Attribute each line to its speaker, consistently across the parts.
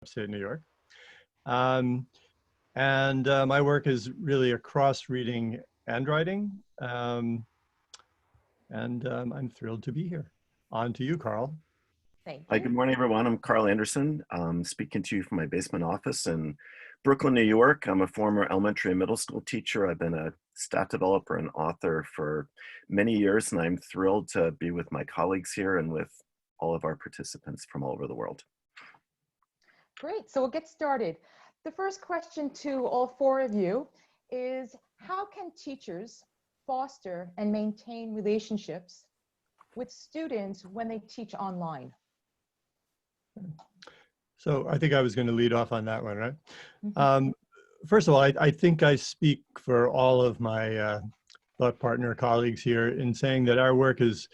Speaker 1: upstate New York. My work is really across reading and writing. I'm thrilled to be here. On to you, Carl.
Speaker 2: Thank
Speaker 3: Hi,
Speaker 2: you.
Speaker 3: good morning, everyone. I'm Carl Anderson. I'm speaking to you from my basement office in Brooklyn, New York. I'm a former elementary and middle school teacher. I've been a staff developer and author for many years, and I'm thrilled to be with my colleagues here and with all of our participants from all over the world.
Speaker 2: Great, so we'll get started. The first question to all four of you is, how can teachers foster and maintain relationships with students when they teach online?
Speaker 1: So I think I was going to lead off on that one, right?
Speaker 2: Mm-hmm.
Speaker 1: First of all, I think I speak for all of my thought partner colleagues here in saying that our work is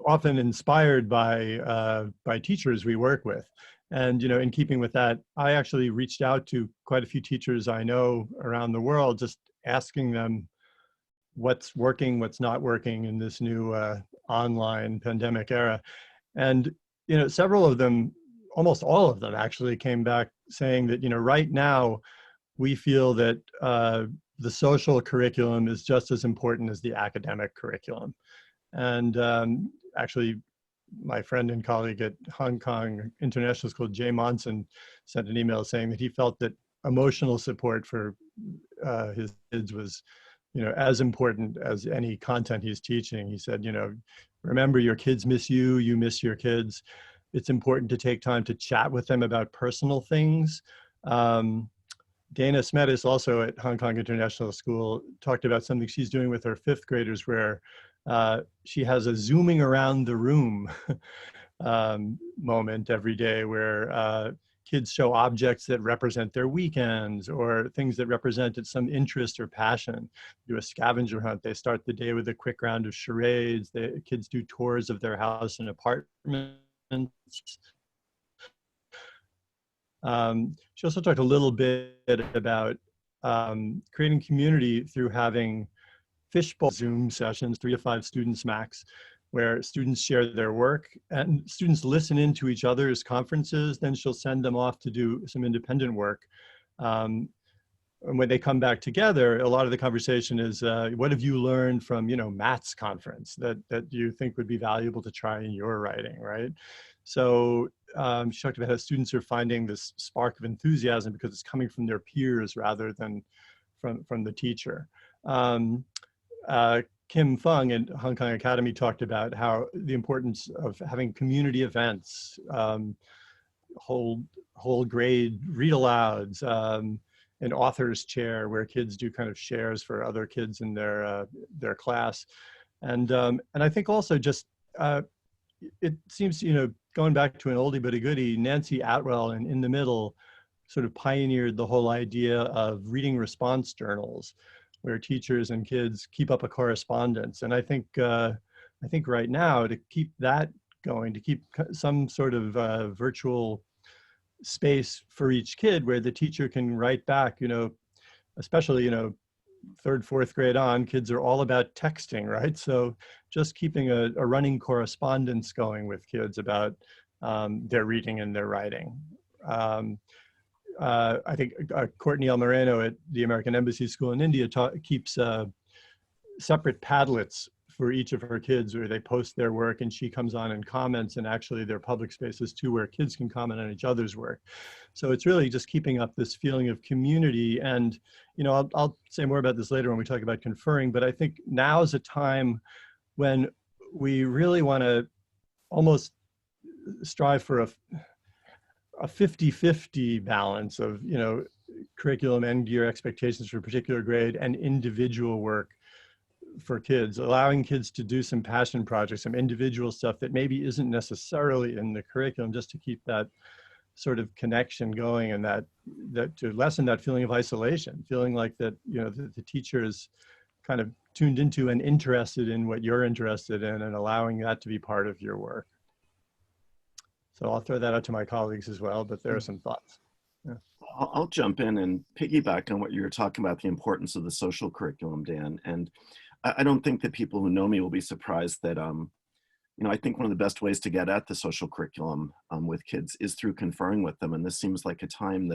Speaker 1: often inspired by teachers we work with. And, you know, in keeping with that, I actually reached out to quite a few teachers I know around the world, just asking them what's working, what's not working in this new online pandemic era. And, you know, several of them, almost all of them actually came back saying that, you know, right now we feel that the social curriculum is just as important as the academic curriculum. And actually, my friend and colleague at Hong Kong International School, Jay Monson, sent an email saying that he felt that emotional support for his kids was, you know, as important as any content he's teaching. He said, you know, remember, your kids miss you, you miss your kids. It's important to take time to chat with them about personal things. Dana Smetis, also at Hong Kong International School, talked about something she's doing with her fifth graders where she has a zooming around the room moment every day where kids show objects that represent their weekends or things that represented some interest or passion. Do a scavenger hunt. They start the day with a quick round of charades. The kids do tours of their house and apartments. She also talked a little bit about creating community through having fishbowl Zoom sessions, 3 to 5 students max, where students share their work and students listen into each other's conferences. Then she'll send them off to do some independent work. And when they come back together, a lot of the conversation is, what have you learned from, you know, Matt's conference that you think would be valuable to try in your writing, right? So she talked about how students are finding this spark of enthusiasm because it's coming from their peers rather than from the teacher. Kim Fung at Hong Kong Academy talked about how the importance of having community events, whole grade read-alouds, an author's chair where kids do kind of shares for other kids in their class, and I think also just it seems, you know, going back to an oldie but a goodie, Nancy Atwell in the middle sort of pioneered the whole idea of reading response journals, where teachers and kids keep up a correspondence. And I think right now, to keep that going, to keep some sort of virtual space for each kid where the teacher can write back, you know, especially, you know, 3rd, 4th grade on, kids are all about texting, right? So just keeping a running correspondence going with kids about their reading and their writing. I think Courtney El Moreno at the American Embassy School in India keeps separate Padlets for each of her kids where they post their work and she comes on and comments, and actually they're public spaces too where kids can comment on each other's work. So it's really just keeping up this feeling of community. And, you know, I'll say more about this later when we talk about conferring, but I think now is a time when we really want to almost strive for a 50-50 balance of, you know, curriculum and year expectations for a particular grade and individual work for kids, allowing kids to do some passion projects, some individual stuff that maybe isn't necessarily in the curriculum, just to keep that sort of connection going, and that to lessen that feeling of isolation, feeling like that, you know, the teacher is kind of tuned into and interested in what you're interested in, and allowing that to be part of your work. So I'll throw that out to my colleagues as well, but there are some thoughts. Yeah.
Speaker 3: I'll jump in and piggyback on what you were talking about, the importance of the social curriculum, Dan. And I don't think that people who know me will be surprised that I think one of the best ways to get at the social curriculum with kids is through conferring with them. And this seems like a time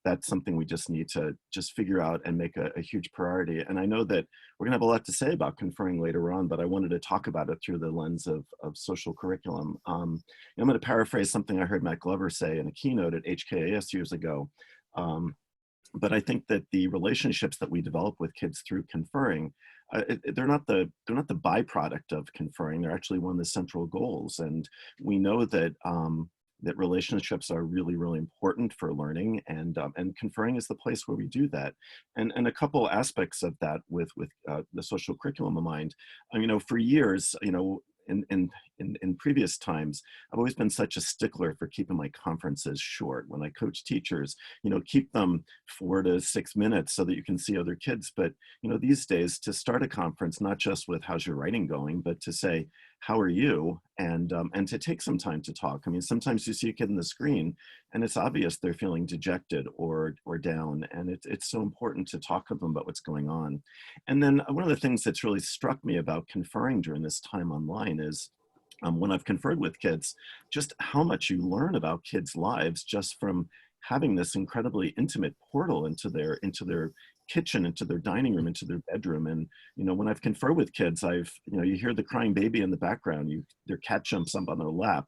Speaker 3: that's something we just need to just figure out and make a huge priority. And I know that we're gonna have a lot to say about conferring later on, but I wanted to talk about it through the lens of social curriculum. I'm gonna paraphrase something I heard Matt Glover say in a keynote at HKAS years ago. But I think that the relationships that we develop with kids through conferring, they're not the byproduct of conferring. They're actually one of the central goals. And we know that that relationships are really, really important for learning, and conferring is the place where we do that. And a couple aspects of that with the social curriculum in mind. For years, in previous times, I've always been such a stickler for keeping my conferences short. When I coach teachers, keep them 4 to 6 minutes so that you can see other kids. But, these days, to start a conference, not just with how's your writing going, but to say, how are you? And to take some time to talk. I mean, sometimes you see a kid on the screen and it's obvious they're feeling dejected or down. And it's so important to talk to them about what's going on. And then one of the things that's really struck me about conferring during this time online is when I've conferred with kids, just how much you learn about kids' lives just from having this incredibly intimate portal into their kitchen, into their dining room, into their bedroom. And, when I've conferred with kids, you hear the crying baby in the background, their cat jumps up on their lap.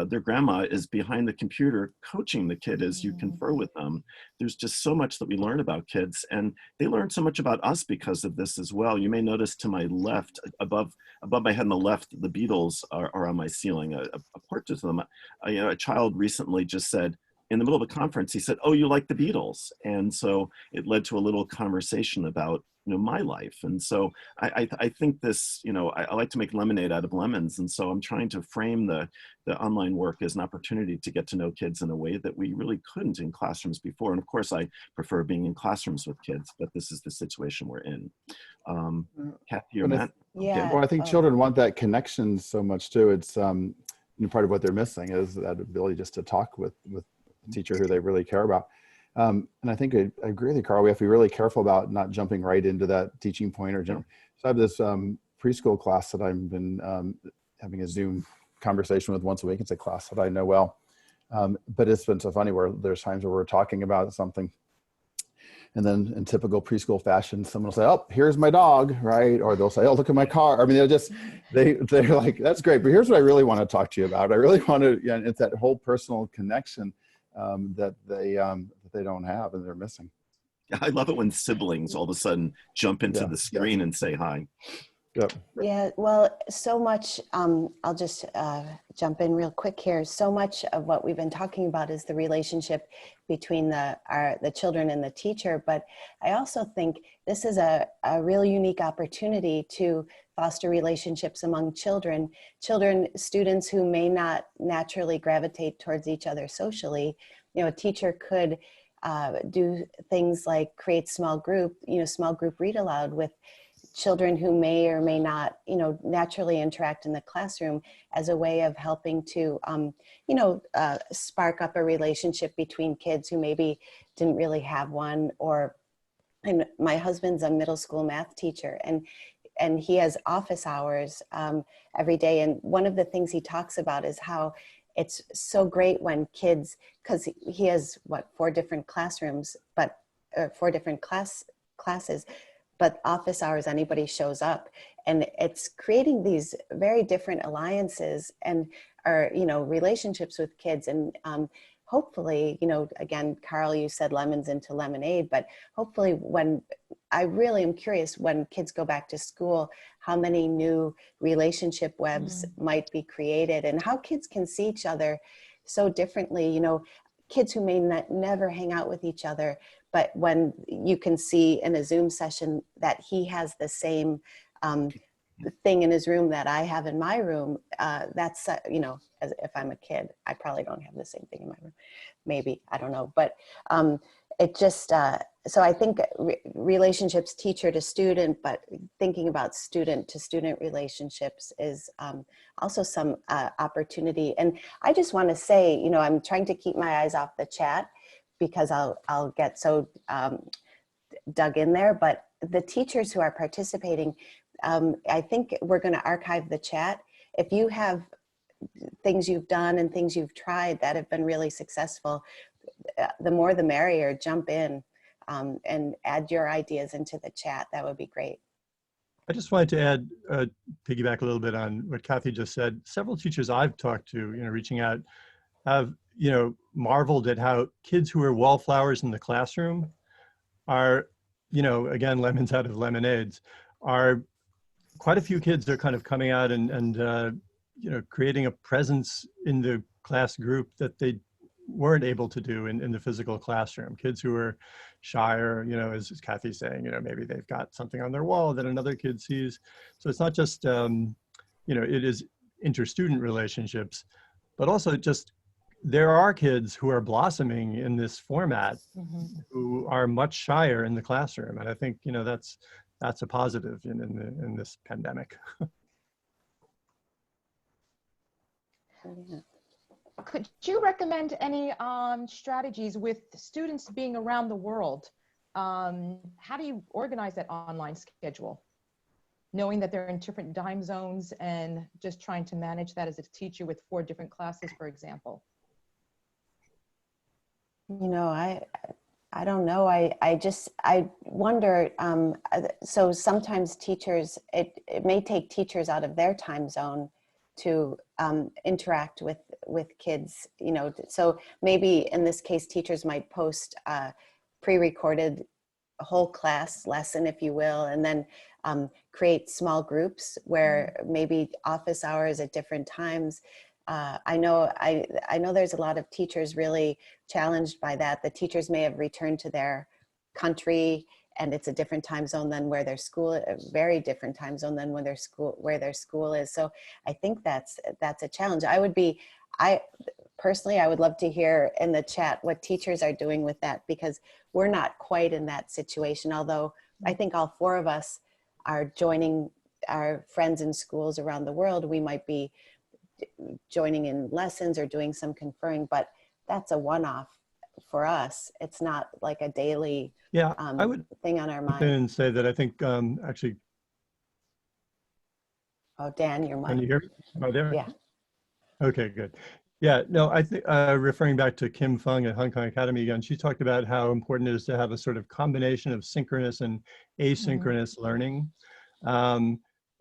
Speaker 3: Their grandma is behind the computer coaching the kid as you confer with them. There's just so much that we learn about kids, and they learn so much about us because of this as well. You may notice to my left, above my head on the left, the Beatles are on my ceiling, a portrait of them. A child recently just said, in the middle of a conference, he said, "Oh, you like the Beatles?" And so it led to a little conversation about, my life. And so I think this, I like to make lemonade out of lemons. And so I'm trying to frame the online work as an opportunity to get to know kids in a way that we really couldn't in classrooms before. And of course, I prefer being in classrooms with kids, but this is the situation we're in. Kathy or Matt?
Speaker 4: Yeah. Well, I think children want that connection so much too. It's part of what they're missing is that ability just to talk with a teacher who they really care about. And I think I agree with you, Carl. We have to be really careful about not jumping right into that teaching point or jump. So I have this preschool class that I've been having a Zoom conversation with once a week. It's a class that I know well. But it's been so funny where there's times where we're talking about something, and then in typical preschool fashion, someone will say, "Oh, here's my dog," right? Or they'll say, "Oh, look at my car." I mean, they're like, "That's great, but here's what I really want to talk to you about. I really want to," and it's that whole personal connection that they don't have and they're missing.
Speaker 3: I love it when siblings all of a sudden jump into the screen and say hi.
Speaker 4: Yep.
Speaker 5: Yeah, well, so much, I'll just jump in real quick here. So much of what we've been talking about is the relationship between the children and the teacher, but I also think this is a really unique opportunity to foster relationships among students who may not naturally gravitate towards each other socially. A teacher could do things like create small group read aloud with children who may or may not, naturally interact in the classroom as a way of helping to, spark up a relationship between kids who maybe didn't really have one. And my husband's a middle school math teacher, and he has office hours every day. And one of the things he talks about is how it's so great when kids, because he has 4 different classrooms, but 4 different classes, but office hours, anybody shows up, and it's creating these very different alliances and relationships with kids. And hopefully, again, Carl, you said lemons into lemonade, but hopefully I really am curious when kids go back to school, how many new relationship webs might be created and how kids can see each other so differently. Kids who may never hang out with each other, but when you can see in a Zoom session that he has the same thing in his room that I have in my room, that's, as if I'm a kid, I probably don't have the same thing in my room. Maybe, I don't know. But it just, so I think relationships teacher to student, but thinking about student to student relationships is also some opportunity. And I just want to say, I'm trying to keep my eyes off the chat because I'll get so dug in there, but the teachers who are participating, I think we're going to archive the chat. if you have things you've done and things you've tried that have been really successful, the more the merrier. Jump in and add your ideas into the chat. That would be great.
Speaker 1: I just wanted to add, piggyback a little bit on what Kathy just said. Several teachers I've talked to, reaching out, have, marveled at how kids who are wallflowers in the classroom are, again, lemons out of lemonades, are quite a few kids are kind of coming out and creating a presence in the class group that they weren't able to do in the physical classroom. Kids who are shyer, as Kathy's saying, maybe they've got something on their wall that another kid sees. So it's not just, it is inter-student relationships, but also just there are kids who are blossoming in this format who are much shyer in the classroom. And I think, that's a positive in this pandemic.
Speaker 2: Could you recommend any strategies with students being around the world? How do you organize that online schedule, knowing that they're in different time zones and just trying to manage that as a teacher with 4 different classes, for example?
Speaker 5: I don't know. I wonder, so sometimes teachers, it may take teachers out of their time zone to interact with kids, so maybe in this case, teachers might post a pre-recorded whole class lesson, if you will, and then create small groups where maybe office hours at different times. I know there's a lot of teachers really challenged by that. The teachers may have returned to their country and it's a different time zone than where their school, a very different time zone than where their school is. So I think that's a challenge. I personally would love to hear in the chat what teachers are doing with that, because we're not quite in that situation. Although I think all 4 of us are joining our friends in schools around the world. We might be joining in lessons or doing some conferring, but that's a one-off for us. It's not like a daily
Speaker 1: I would
Speaker 5: thing on our mind.
Speaker 1: and say that I think actually.
Speaker 5: Oh, Dan, your mic.
Speaker 1: Can you hear me? Am I there?
Speaker 5: Yeah.
Speaker 1: Okay, good. Yeah, no, I think referring back to Kim Fung at Hong Kong Academy again, she talked about how important it is to have a sort of combination of synchronous and asynchronous learning,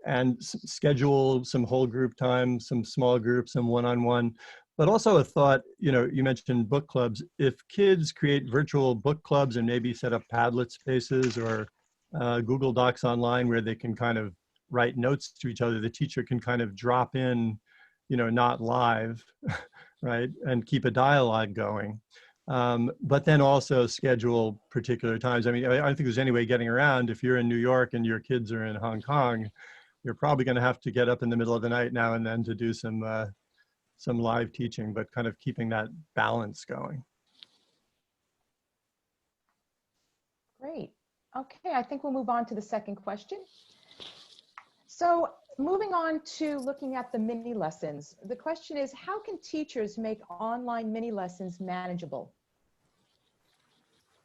Speaker 1: and schedule some whole group time, some small groups, some one-on-one. But also a thought, you mentioned book clubs. If kids create virtual book clubs and maybe set up Padlet spaces or Google Docs online where they can kind of write notes to each other, the teacher can kind of drop in, not live, right? And keep a dialogue going. But then also schedule particular times. I mean, I don't think there's any way getting around. If you're in New York and your kids are in Hong Kong, you're probably going to have to get up in the middle of the night now and then to do some live teaching, but kind of keeping that balance going.
Speaker 2: Great. Okay, I think we'll move on to the second question. So moving on to looking at the mini lessons, the question is, how can teachers make online mini lessons manageable?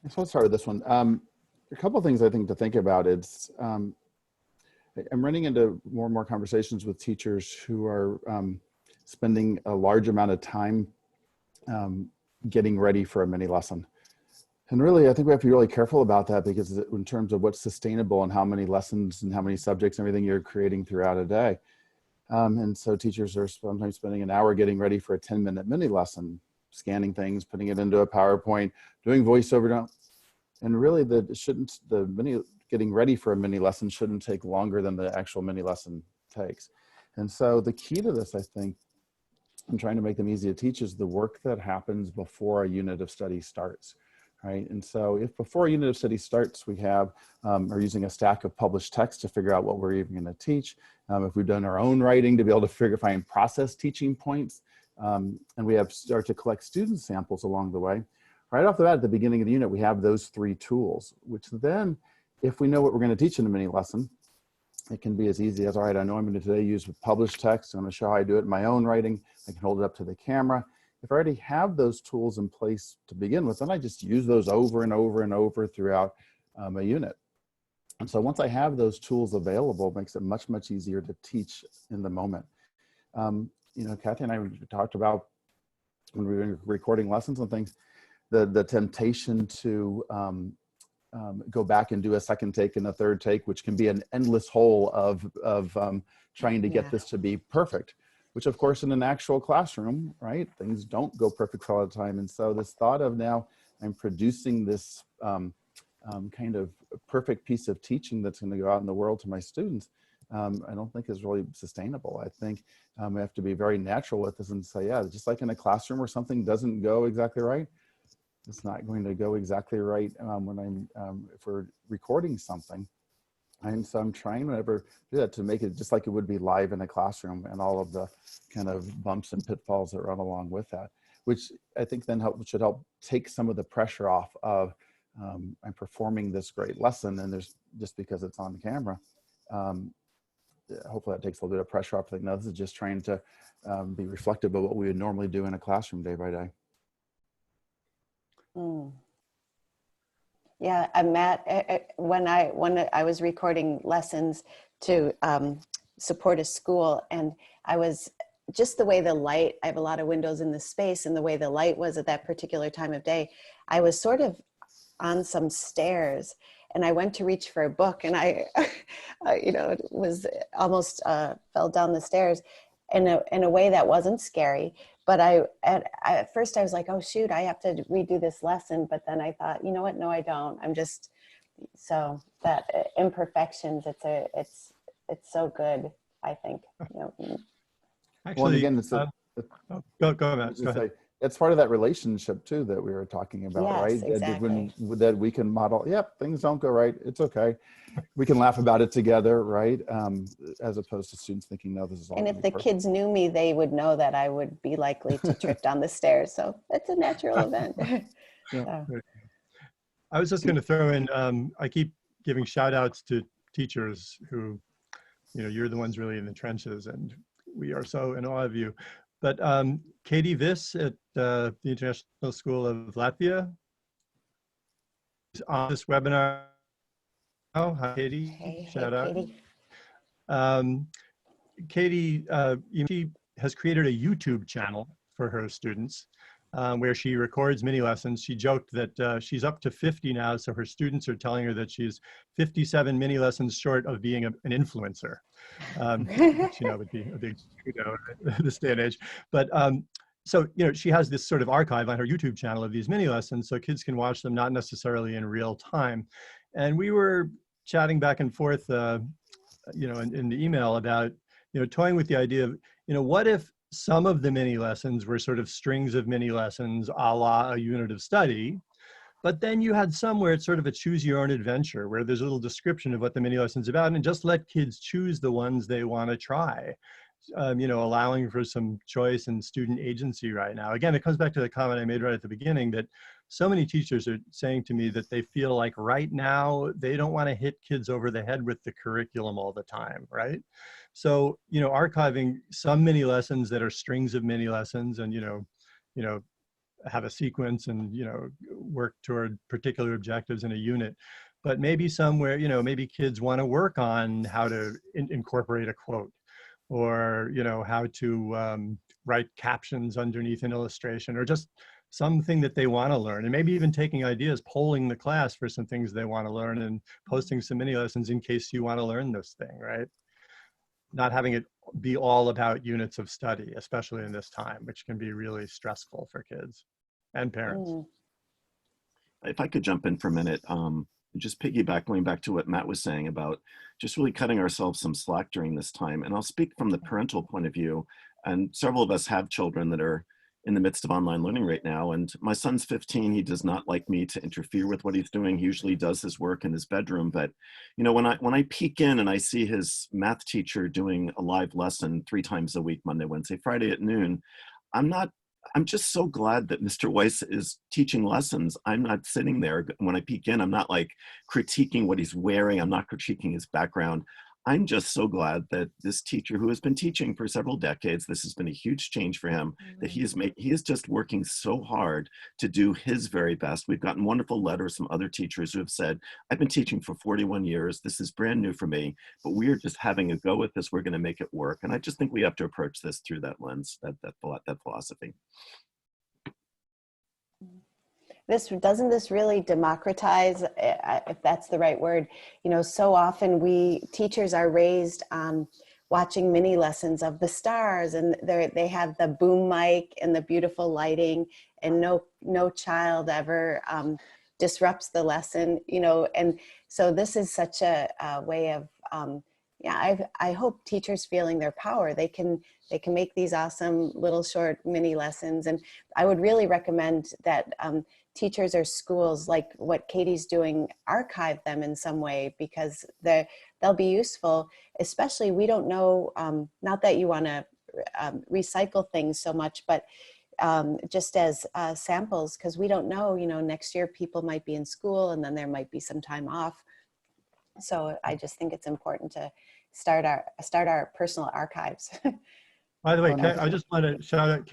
Speaker 4: So let's start with this one. A couple of things I think to think about. It's I'm running into more and more conversations with teachers who are spending a large amount of time getting ready for a mini lesson. And really, I think we have to be really careful about that, because in terms of what's sustainable and how many lessons and how many subjects and everything you're creating throughout a day. And so teachers are sometimes spending an hour getting ready for a 10-minute mini lesson, scanning things, putting it into a PowerPoint, doing voiceover. And really, getting ready for a mini lesson shouldn't take longer than the actual mini lesson takes. And so the key to this, I think, I'm trying to make them easy to teach, is the work that happens before a unit of study starts, right? And so if before a unit of study starts, we have, are using a stack of published text to figure out what we're even going to teach. If we've done our own writing to be able to find process teaching points, and we have start to collect student samples along the way. Right off the bat, at the beginning of the unit, we have those 3 tools, which then, if we know what we're going to teach in a mini lesson, it can be as easy as, all right, I know I'm going to today use published text. I'm going to show how I do it in my own writing. I can hold it up to the camera. If I already have those tools in place to begin with, then I just use those over and over and over throughout a unit. And so once I have those tools available, it makes it much, much easier to teach in the moment. Kathy and I talked about when we were recording lessons and things, the temptation to go back and do a second take and a third take, which can be an endless hole of trying to get this to be perfect, which of course in an actual classroom, right, things don't go perfect all the time. And so this thought of now I'm producing this kind of perfect piece of teaching that's going to go out in the world to my students, I don't think is really sustainable. I think we have to be very natural with this and say, yeah, just like in a classroom where something doesn't go exactly right, it's not going to go exactly right when if we're recording something. And so I'm trying whenever do that to make it just like it would be live in a classroom, and all of the kind of bumps and pitfalls that run along with that, which I think then should help take some of the pressure off of I'm performing this great lesson, and there's just because it's on camera. Hopefully that takes a little bit of pressure off. Like, no, this is just trying to be reflective of what we would normally do in a classroom day by day.
Speaker 5: Yeah, Matt, when I was recording lessons to support a school, and I was just the way the light, I have a lot of windows in the space, and the way the light was at that particular time of day, I was sort of on some stairs, and I went to reach for a book, and I was almost fell down the stairs in a way that wasn't scary. But at first I was like, oh shoot, I have to redo this lesson. But then I thought, you know what? No, I don't. I'm just, so that imperfections, it's so good, I think.
Speaker 1: Actually,
Speaker 4: well, again,
Speaker 1: go ahead.
Speaker 4: It's part of that relationship too that we were talking about,
Speaker 5: yes,
Speaker 4: right?
Speaker 5: Exactly.
Speaker 4: That we can model, yep, things don't go right, it's okay. We can laugh about it together, right? As opposed to students thinking, no, this is all.
Speaker 5: And if the kids knew me, they would know that I would be likely to trip down the stairs. So that's a natural event.
Speaker 4: Yeah.
Speaker 5: So.
Speaker 1: I was just going to throw in, I keep giving shout outs to teachers who, you're the ones really in the trenches, and we are so in awe of you. But Katie Viss at the International School of Latvia is on this webinar. Oh, hi, Katie.
Speaker 5: Hey,
Speaker 1: Shout out.
Speaker 5: Katie.
Speaker 1: Katie, she has created a YouTube channel for her students where she records mini lessons. She joked that she's up to 50 now, so her students are telling her that she's 57 mini lessons short of being an influencer, which would be a big this day and age. But so she has this sort of archive on her YouTube channel of these mini lessons, so kids can watch them not necessarily in real time. And we were chatting back and forth, in the email about toying with the idea of what if some of the mini lessons were sort of strings of mini lessons a la a unit of study, but then you had some where it's sort of a choose your own adventure, where there's a little description of what the mini lesson's about, and just let kids choose the ones they want to try, allowing for some choice and student agency right now. Again, it comes back to the comment I made right at the beginning that so many teachers are saying to me that they feel like right now they don't want to hit kids over the head with the curriculum all the time, right? So, archiving some mini lessons that are strings of mini lessons and, have a sequence and, work toward particular objectives in a unit. But maybe somewhere, maybe kids want to work on how to incorporate a quote, or, how to write captions underneath an illustration, or just something that they want to learn, and maybe even taking ideas, polling the class for some things they want to learn and posting some mini lessons in case you want to learn this thing, right? Not having it be all about units of study, especially in this time, which can be really stressful for kids and parents.
Speaker 3: If I could jump in for a minute, just going back to what Matt was saying about just really cutting ourselves some slack during this time. And I'll speak from the parental point of view. And several of us have children that are in the midst of online learning right now. And my son's 15, he does not like me to interfere with what he's doing. He usually does his work in his bedroom. But, when I peek in and I see his math teacher doing a live lesson 3 times a week, Monday, Wednesday, Friday at noon, I'm just so glad that Mr. Weiss is teaching lessons. I'm not sitting there when I peek in, I'm not like critiquing what he's wearing. I'm not critiquing his background. I'm just so glad that this teacher who has been teaching for several decades, this has been a huge change for him, that he is just working so hard to do his very best. We've gotten wonderful letters from other teachers who have said, I've been teaching for 41 years. This is brand new for me, but we're just having a go with this. We're going to make it work. And I just think we have to approach this through that lens, that philosophy.
Speaker 5: Doesn't this really democratize, if that's the right word? You know, so often we teachers are raised on watching mini lessons of the stars, and they have the boom mic and the beautiful lighting, and no child ever disrupts the lesson, you know. And so this is such a way of yeah, I hope teachers feeling their power, they can make these awesome little short mini lessons. And I would really recommend that teachers or schools, like what Katie's doing, archive them in some way, because they'll be useful. Especially, we don't know, not that you want to recycle things so much, but just as samples, because we don't know, you know, next year people might be in school and then there might be some time off. So I just think it's important to start our personal archives.
Speaker 1: By the way, I just want to shout out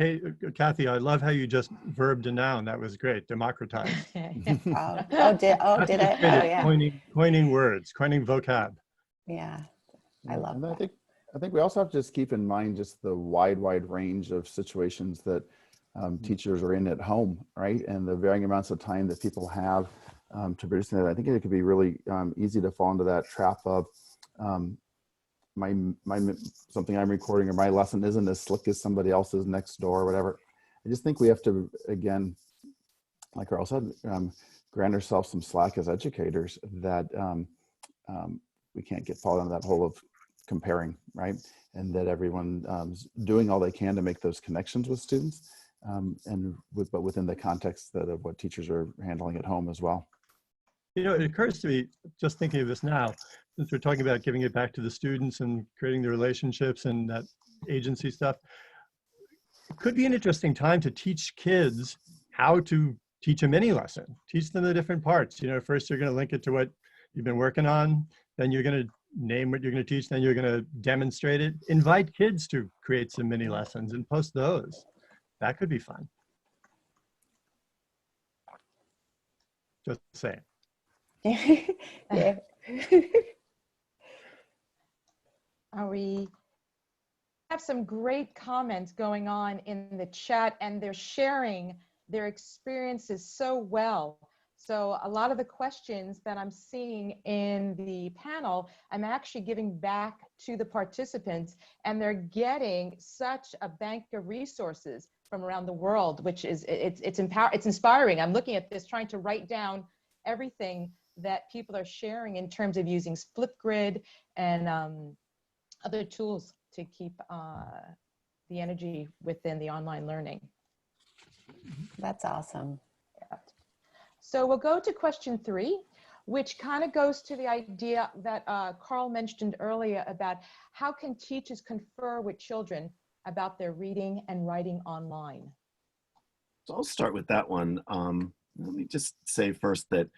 Speaker 1: Kathy. I love how you just verbed a noun. That was great. Democratize.
Speaker 5: Did I? Oh, yeah.
Speaker 1: Coining words, coining vocab.
Speaker 5: Yeah, I love
Speaker 4: and
Speaker 5: that.
Speaker 4: I think we also have to just keep in mind just the wide range of situations that teachers are in at home, right? And the varying amounts of time that people have to produce that. I think it could be really easy to fall into that trap of my something I'm recording or my lesson isn't as slick as somebody else's next door or whatever. I just think we have to, again, like Carl said, grant ourselves some slack as educators, that we can't get fall into that hole of comparing, right? And that everyone's doing all they can to make those connections with students, but within the context of what teachers are handling at home as well.
Speaker 1: You know, it occurs to me, just thinking of this now, since we're talking about giving it back to the students and creating the relationships and that agency stuff, it could be an interesting time to teach kids how to teach a mini lesson. Teach them the different parts. You know, first you're going to link it to what you've been working on, then you're going to name what you're going to teach, then you're going to demonstrate it. Invite kids to create some mini lessons and post those. That could be fun. Just saying.
Speaker 5: Yeah.
Speaker 2: We have some great comments going on in the chat, and they're sharing their experiences so well. So a lot of the questions that I'm seeing in the panel, I'm actually giving back to the participants, and they're getting such a bank of resources from around the world, which is, it's inspiring. I'm looking at this, trying to write down everything that people are sharing in terms of using Flipgrid and other tools to keep the energy within the online learning.
Speaker 5: That's awesome.
Speaker 2: Yeah. So we'll go to question 3, which kind of goes to the idea that Carl mentioned earlier about how can teachers confer with children about their reading and writing online?
Speaker 3: So I'll start with that one. Let me just say first that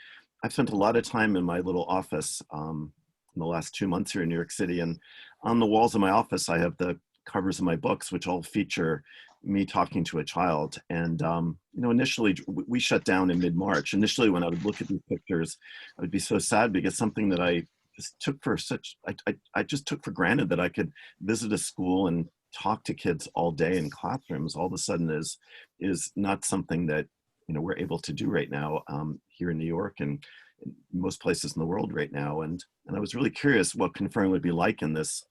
Speaker 3: I've spent a lot of time in my little office in the last 2 months here in New York City, and on the walls of my office I have the covers of my books, which all feature me talking to a child. And you know, initially we shut down in mid-March. Initially, when I would look at these pictures, I would be so sad, because something that I just took for I just took for granted, that I could visit a school and talk to kids all day in classrooms, all of a sudden is not something that, you know, we're able to do right now here in New York and in most places in the world right now. And I was really curious what conferring would be like in this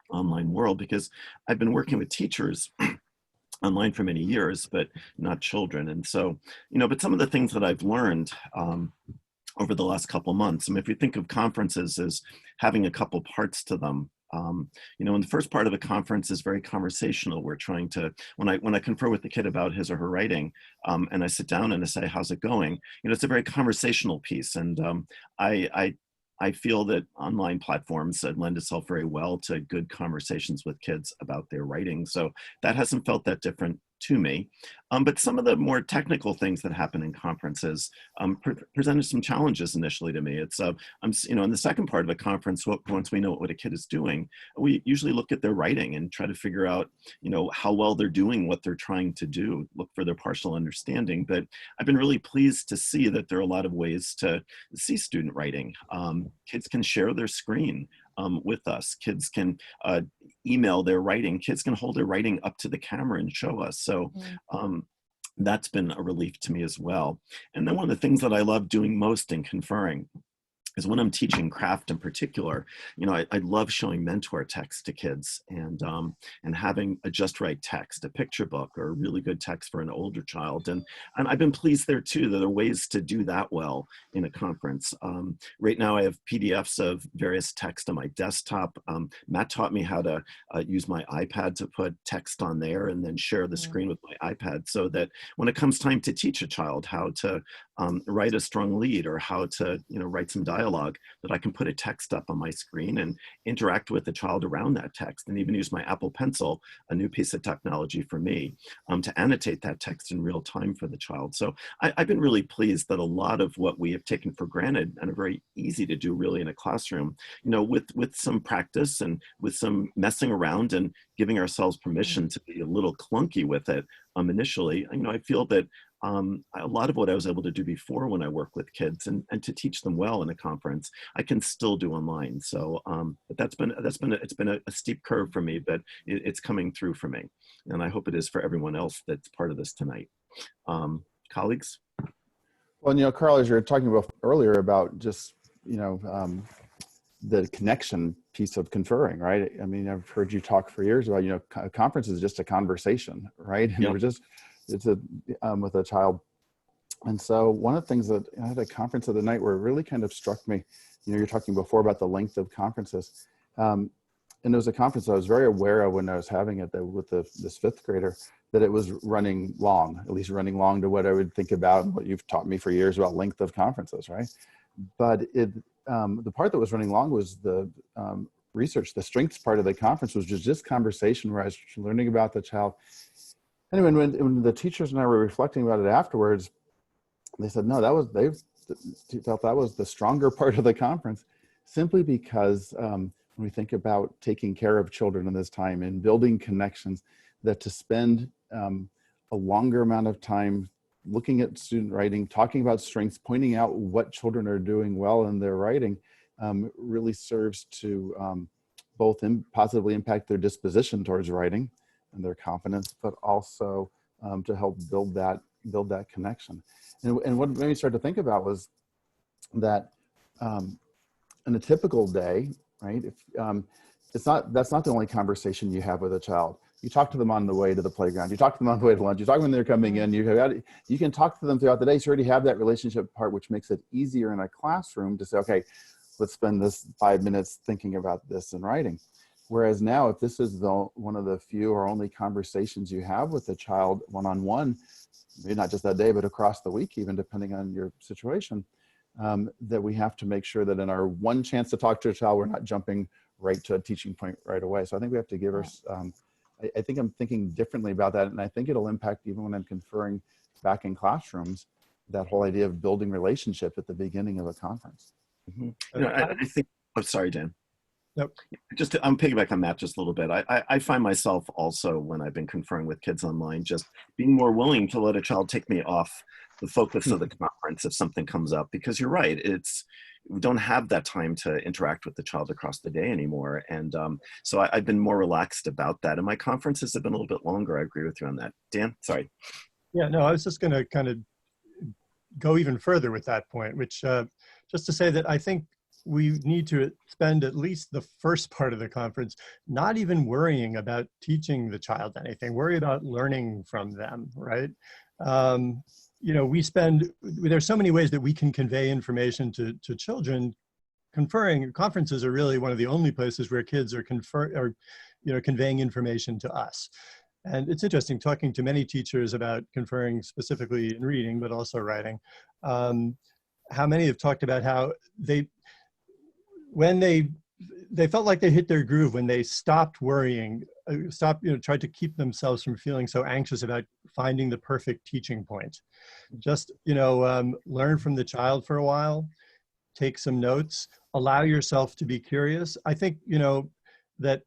Speaker 3: online world, because I've been working with teachers online for many years, but not children. And so, you know, but some of the things that I've learned over the last couple of months, I mean, if you think of conferences as having a couple parts to them, you know, and the first part of a conference is very conversational. We're trying to, when I confer with the kid about his or her writing, and I sit down and I say, how's it going? You know, it's a very conversational piece. And I feel that online platforms lend itself very well to good conversations with kids about their writing. So that hasn't felt that different to me. But some of the more technical things that happen in conferences presented some challenges initially to me. It's, in the second part of a conference, once we know what a kid is doing, we usually look at their writing and try to figure out, how well they're doing what they're trying to do, look for their partial understanding. But I've been really pleased to see that there are a lot of ways to see student writing. Kids can share their screen with us. Kids can email their writing. Kids can hold their writing up to the camera and show us. So that's been a relief to me as well. And then one of the things that I love doing most in conferring is when I'm teaching craft in particular, I love showing mentor text to kids and having a just right text, a picture book, or a really good text for an older child. And I've been pleased there too, that there are ways to do that well in a conference. Right now I have PDFs of various text on my desktop. Matt taught me how to use my iPad to put text on there and then share the screen with my iPad, so that when it comes time to teach a child how to write a strong lead, or how to write some dialogue, that I can put a text up on my screen and interact with the child around that text, and even use my Apple Pencil, a new piece of technology for me, to annotate that text in real time for the child. So I've been really pleased that a lot of what we have taken for granted and are very easy to do really in a classroom, with some practice and with some messing around and giving ourselves permission to be a little clunky with it initially, I feel that a lot of what I was able to do before when I work with kids and to teach them well in a conference, I can still do online. So but it's been a steep curve for me, but it's coming through for me, and I hope it is for everyone else that's part of this tonight. Colleagues?
Speaker 4: Well, Carl, as you were talking about earlier about just the connection piece of conferring, right? I mean, I've heard you talk for years about a conference is just a conversation, right? And it's with a child. And so one of the things that I had a conference of the night where it really kind of struck me, you're talking before about the length of conferences. And it was a conference I was very aware of when I was having it with this fifth grader, that it was running long, at least running long to what I would think about, what you've taught me for years about length of conferences, right? But the part that was running long was the research. The strengths part of the conference was just conversation, where I was learning about the child. Anyway, when the teachers and I were reflecting about it afterwards, they said, no, they felt that was the stronger part of the conference, simply because when we think about taking care of children in this time and building connections, that to spend a longer amount of time looking at student writing, talking about strengths, pointing out what children are doing well in their writing, really serves to both positively impact their disposition towards writing and their confidence, but also to help build that connection. And what made me start to think about was that in a typical day, right? If that's not the only conversation you have with a child. You talk to them on the way to the playground. You talk to them on the way to lunch. You talk when they're coming in. You can talk to them throughout the day. So you already have that relationship part, which makes it easier in a classroom to say, okay, let's spend this 5 minutes thinking about this and writing. Whereas now, if this is one of the few or only conversations you have with a child one-on-one, maybe not just that day, but across the week, even depending on your situation, that we have to make sure that in our one chance to talk to a child, we're not jumping right to a teaching point right away. So I think we have to give I think I'm thinking differently about that. And I think it'll impact even when I'm conferring back in classrooms, that whole idea of building relationship at the beginning of a conference.
Speaker 3: Mm-hmm. I think, oh, sorry, Dan.
Speaker 1: Nope.
Speaker 3: I'm piggyback on Matt just a little bit. I find myself also, when I've been conferring with kids online, just being more willing to let a child take me off the focus of the conference if something comes up, because you're right, we don't have that time to interact with the child across the day anymore. And so I've been more relaxed about that. And my conferences have been a little bit longer. I agree with you on that. Dan, sorry.
Speaker 1: Yeah, no, I was just going to kind of go even further with that point, which just to say that I think we need to spend at least the first part of the conference not even worrying about teaching the child anything, worry about learning from them, right? There's so many ways that we can convey information to children. Conferences are really one of the only places where kids are conveying information to us. And it's interesting talking to many teachers about conferring specifically in reading, but also writing. How many have talked about how when they they felt like they hit their groove when they stopped worrying, stopped, tried to keep themselves from feeling so anxious about finding the perfect teaching point. Just, learn from the child for a while, take some notes, allow yourself to be curious. I think, that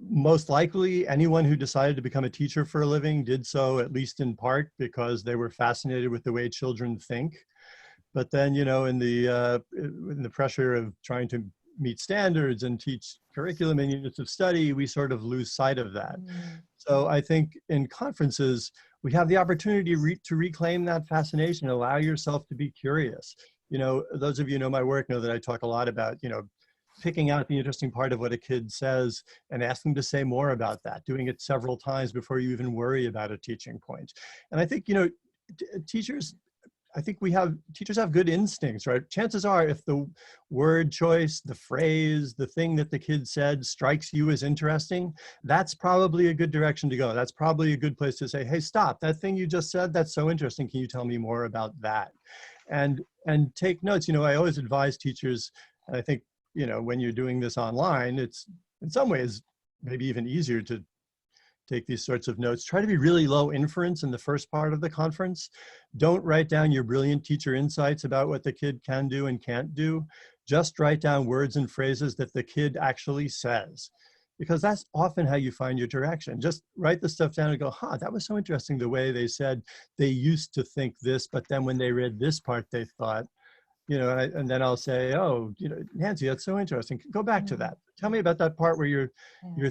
Speaker 1: most likely anyone who decided to become a teacher for a living did so at least in part because they were fascinated with the way children think. But then, in the pressure of trying to meet standards and teach curriculum and units of study, we sort of lose sight of that. So I think in conferences, we have the opportunity to reclaim that fascination, allow yourself to be curious. Those of you who know my work know that I talk a lot about, picking out the interesting part of what a kid says and asking to say more about that, doing it several times before you even worry about a teaching point. And I think, teachers have good instincts, right? Chances are if the word choice, the phrase, the thing that the kid said strikes you as interesting, that's probably a good direction to go. That's probably a good place to say, hey, stop, that thing you just said, that's so interesting. Can you tell me more about that? And take notes. I always advise teachers, and I think, when you're doing this online, it's in some ways maybe even easier to take these sorts of notes. Try to be really low inference in the first part of the conference. Don't write down your brilliant teacher insights about what the kid can do and can't do. Just write down words and phrases that the kid actually says, because that's often how you find your direction. Just write the stuff down and go, that was so interesting the way they said they used to think this, but then when they read this part, they thought, and then I'll say, oh, Nancy, that's so interesting. Go back to that. Tell me about that part where your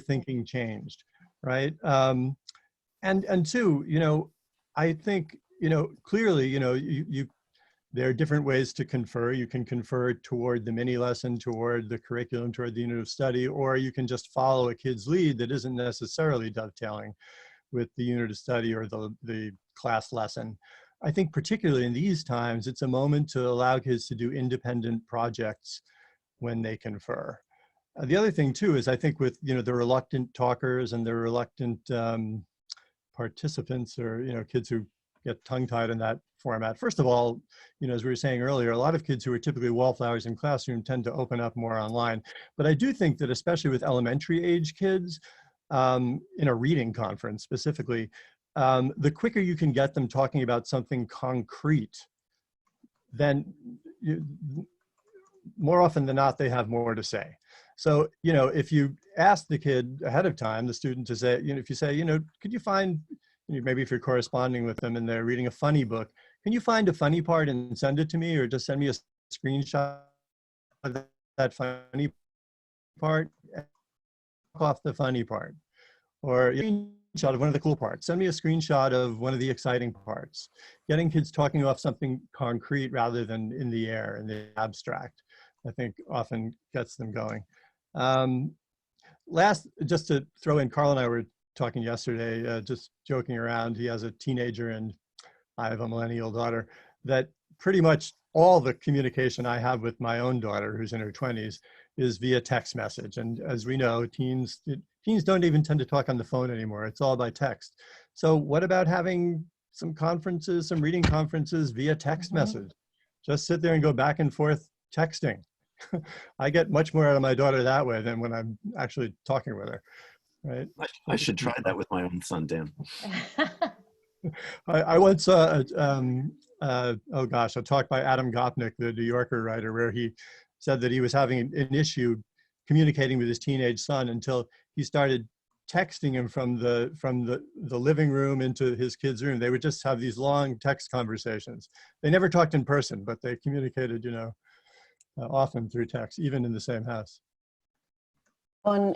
Speaker 1: thinking changed. Right. And two, I think, clearly, there are different ways to confer. You can confer toward the mini lesson, toward the curriculum, toward the unit of study, or you can just follow a kid's lead that isn't necessarily dovetailing with the unit of study or the class lesson. I think particularly in these times, it's a moment to allow kids to do independent projects when they confer. The other thing too is I think with the reluctant talkers and the reluctant participants, or kids who get tongue-tied in that format. First of all, as we were saying earlier, a lot of kids who are typically wallflowers in classroom tend to open up more online. But I do think that especially with elementary age kids, in a reading conference specifically, the quicker you can get them talking about something concrete, then more often than not, they have more to say. So, if you ask the kid ahead of time, the student, to say, if you say, could you find, maybe if you're corresponding with them and they're reading a funny book, can you find a funny part and send it to me, or just send me a screenshot of that funny part, off the funny part, or a screenshot of one of the cool parts. Send me a screenshot of one of the exciting parts. Getting kids talking off something concrete rather than in the air, in the abstract, I think often gets them going. Last, just to throw in, Carl and I were talking yesterday, just joking around. He has a teenager and I have a millennial daughter, that pretty much all the communication I have with my own daughter, who's in her 20s, is via text message. And as we know, teens don't even tend to talk on the phone anymore. It's all by text. So what about having some conferences, some reading conferences via text message? Just sit there and go back and forth texting. I get much more out of my daughter that way than when I'm actually talking with her, right?
Speaker 3: I should try that with my own son, Dan.
Speaker 1: I once saw, oh gosh, a talk by Adam Gopnik, the New Yorker writer, where he said that he was having an issue communicating with his teenage son until he started texting him from the living room into his kid's room. They would just have these long text conversations. They never talked in person, but they communicated, often through text, even in the same house.
Speaker 5: We're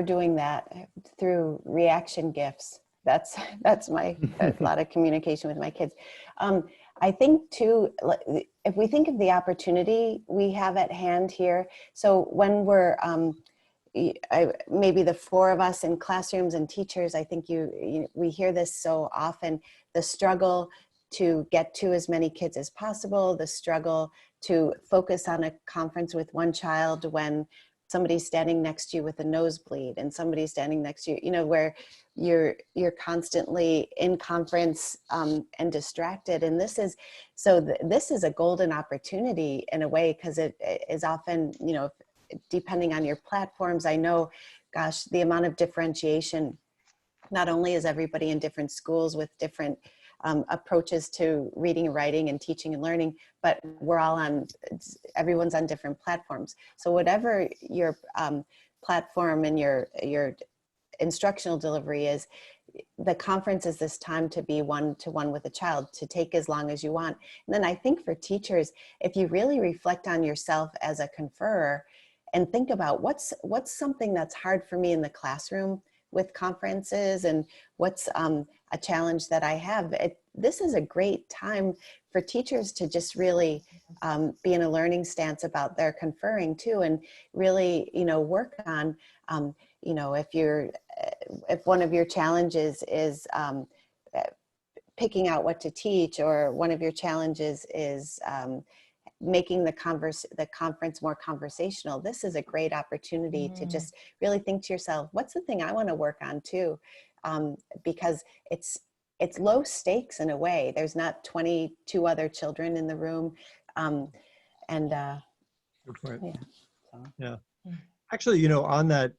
Speaker 5: doing that through reaction gifs. That's a lot of communication with my kids. I think too, if we think of the opportunity we have at hand here, so when we're maybe the four of us in classrooms and teachers, I think we hear this so often, the struggle to get to as many kids as possible, the struggle to focus on a conference with one child when somebody's standing next to you with a nosebleed and somebody's standing next to you, where you're constantly in conference and distracted. And this is a golden opportunity in a way, because it is often, depending on your platforms, I know, gosh, the amount of differentiation, not only is everybody in different schools with different approaches to reading and writing and teaching and learning, but everyone's on different platforms. So whatever your platform and your instructional delivery is, the conference is this time to be one-to-one with a child, to take as long as you want. And then I think for teachers, if you really reflect on yourself as a conferrer and think about what's something that's hard for me in the classroom with conferences, and what's a challenge that I have, this is a great time for teachers to just really be in a learning stance about their conferring too, and really, work on, if one of your challenges is picking out what to teach, or one of your challenges is making the conference more conversational, this is a great opportunity to just really think to yourself, what's the thing I want to work on too? Because it's low stakes in a way. There's not 22 other children in the room.
Speaker 1: Good point.
Speaker 5: Yeah. So.
Speaker 1: Yeah. Actually, on that,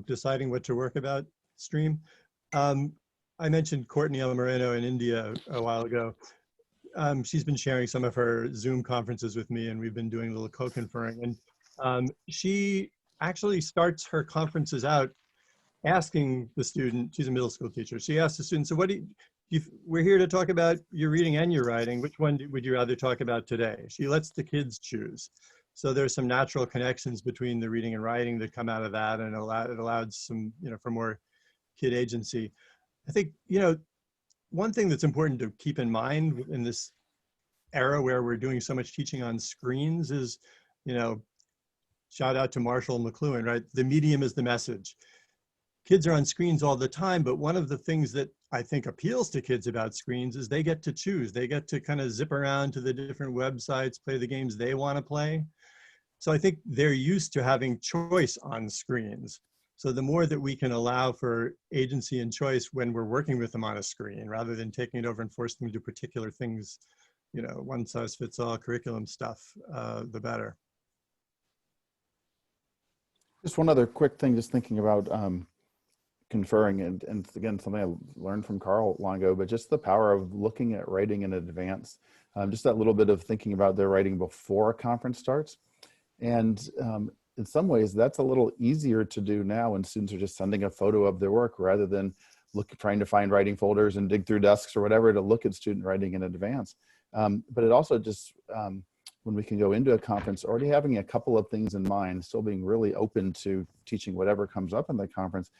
Speaker 1: deciding what to work about stream, I mentioned Courtney El Moreno in India a while ago. She's been sharing some of her Zoom conferences with me, and we've been doing a little co-conferring. And she actually starts her conferences out asking the student, she's a middle school teacher, she asks the student, so we're here to talk about your reading and your writing. Which one would you rather talk about today? She lets the kids choose. So there's some natural connections between the reading and writing that come out of that, and it allowed some, for more kid agency. I think, one thing that's important to keep in mind in this era where we're doing so much teaching on screens is, shout out to Marshall McLuhan, right? The medium is the message. Kids are on screens all the time, but one of the things that I think appeals to kids about screens is they get to choose. They get to kind of zip around to the different websites, play the games they want to play. So I think they're used to having choice on screens. So the more that we can allow for agency and choice when we're working with them on a screen, rather than taking it over and forcing them to do particular things, one size fits all curriculum stuff, the better.
Speaker 4: Just one other quick thing, just thinking about conferring, and again, something I learned from Carl long ago, but just the power of looking at writing in advance. Just that little bit of thinking about their writing before a conference starts. And in some ways, that's a little easier to do now when students are just sending a photo of their work rather than trying to find writing folders and dig through desks or whatever to look at student writing in advance. But it also just, when we can go into a conference already having a couple of things in mind, still being really open to teaching whatever comes up in the conference,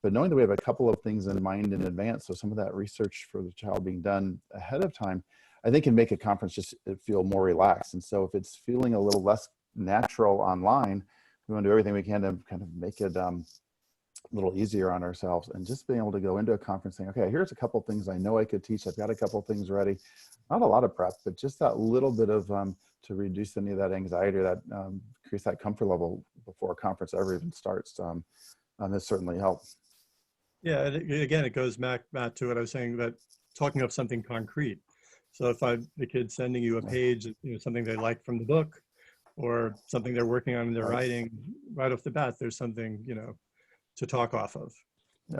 Speaker 4: but knowing that we have a couple of things in mind in advance, so some of that research for the child being done ahead of time, I think can make a conference just feel more relaxed. And so if it's feeling a little less natural online, we want to do everything we can to kind of make it a little easier on ourselves, and just being able to go into a conference saying, okay, here's a couple of things I know I could teach. I've got a couple of things ready. Not a lot of prep, but just that little bit of to reduce any of that anxiety, that creates that comfort level before a conference ever even starts. This certainly helps.
Speaker 1: Yeah, and again, it goes back, Matt, to what I was saying about talking of something concrete. So if the kid's sending you a page, something they like from the book, or something they're working on in their writing, right off the bat, there's something, to talk off of.
Speaker 4: Yeah.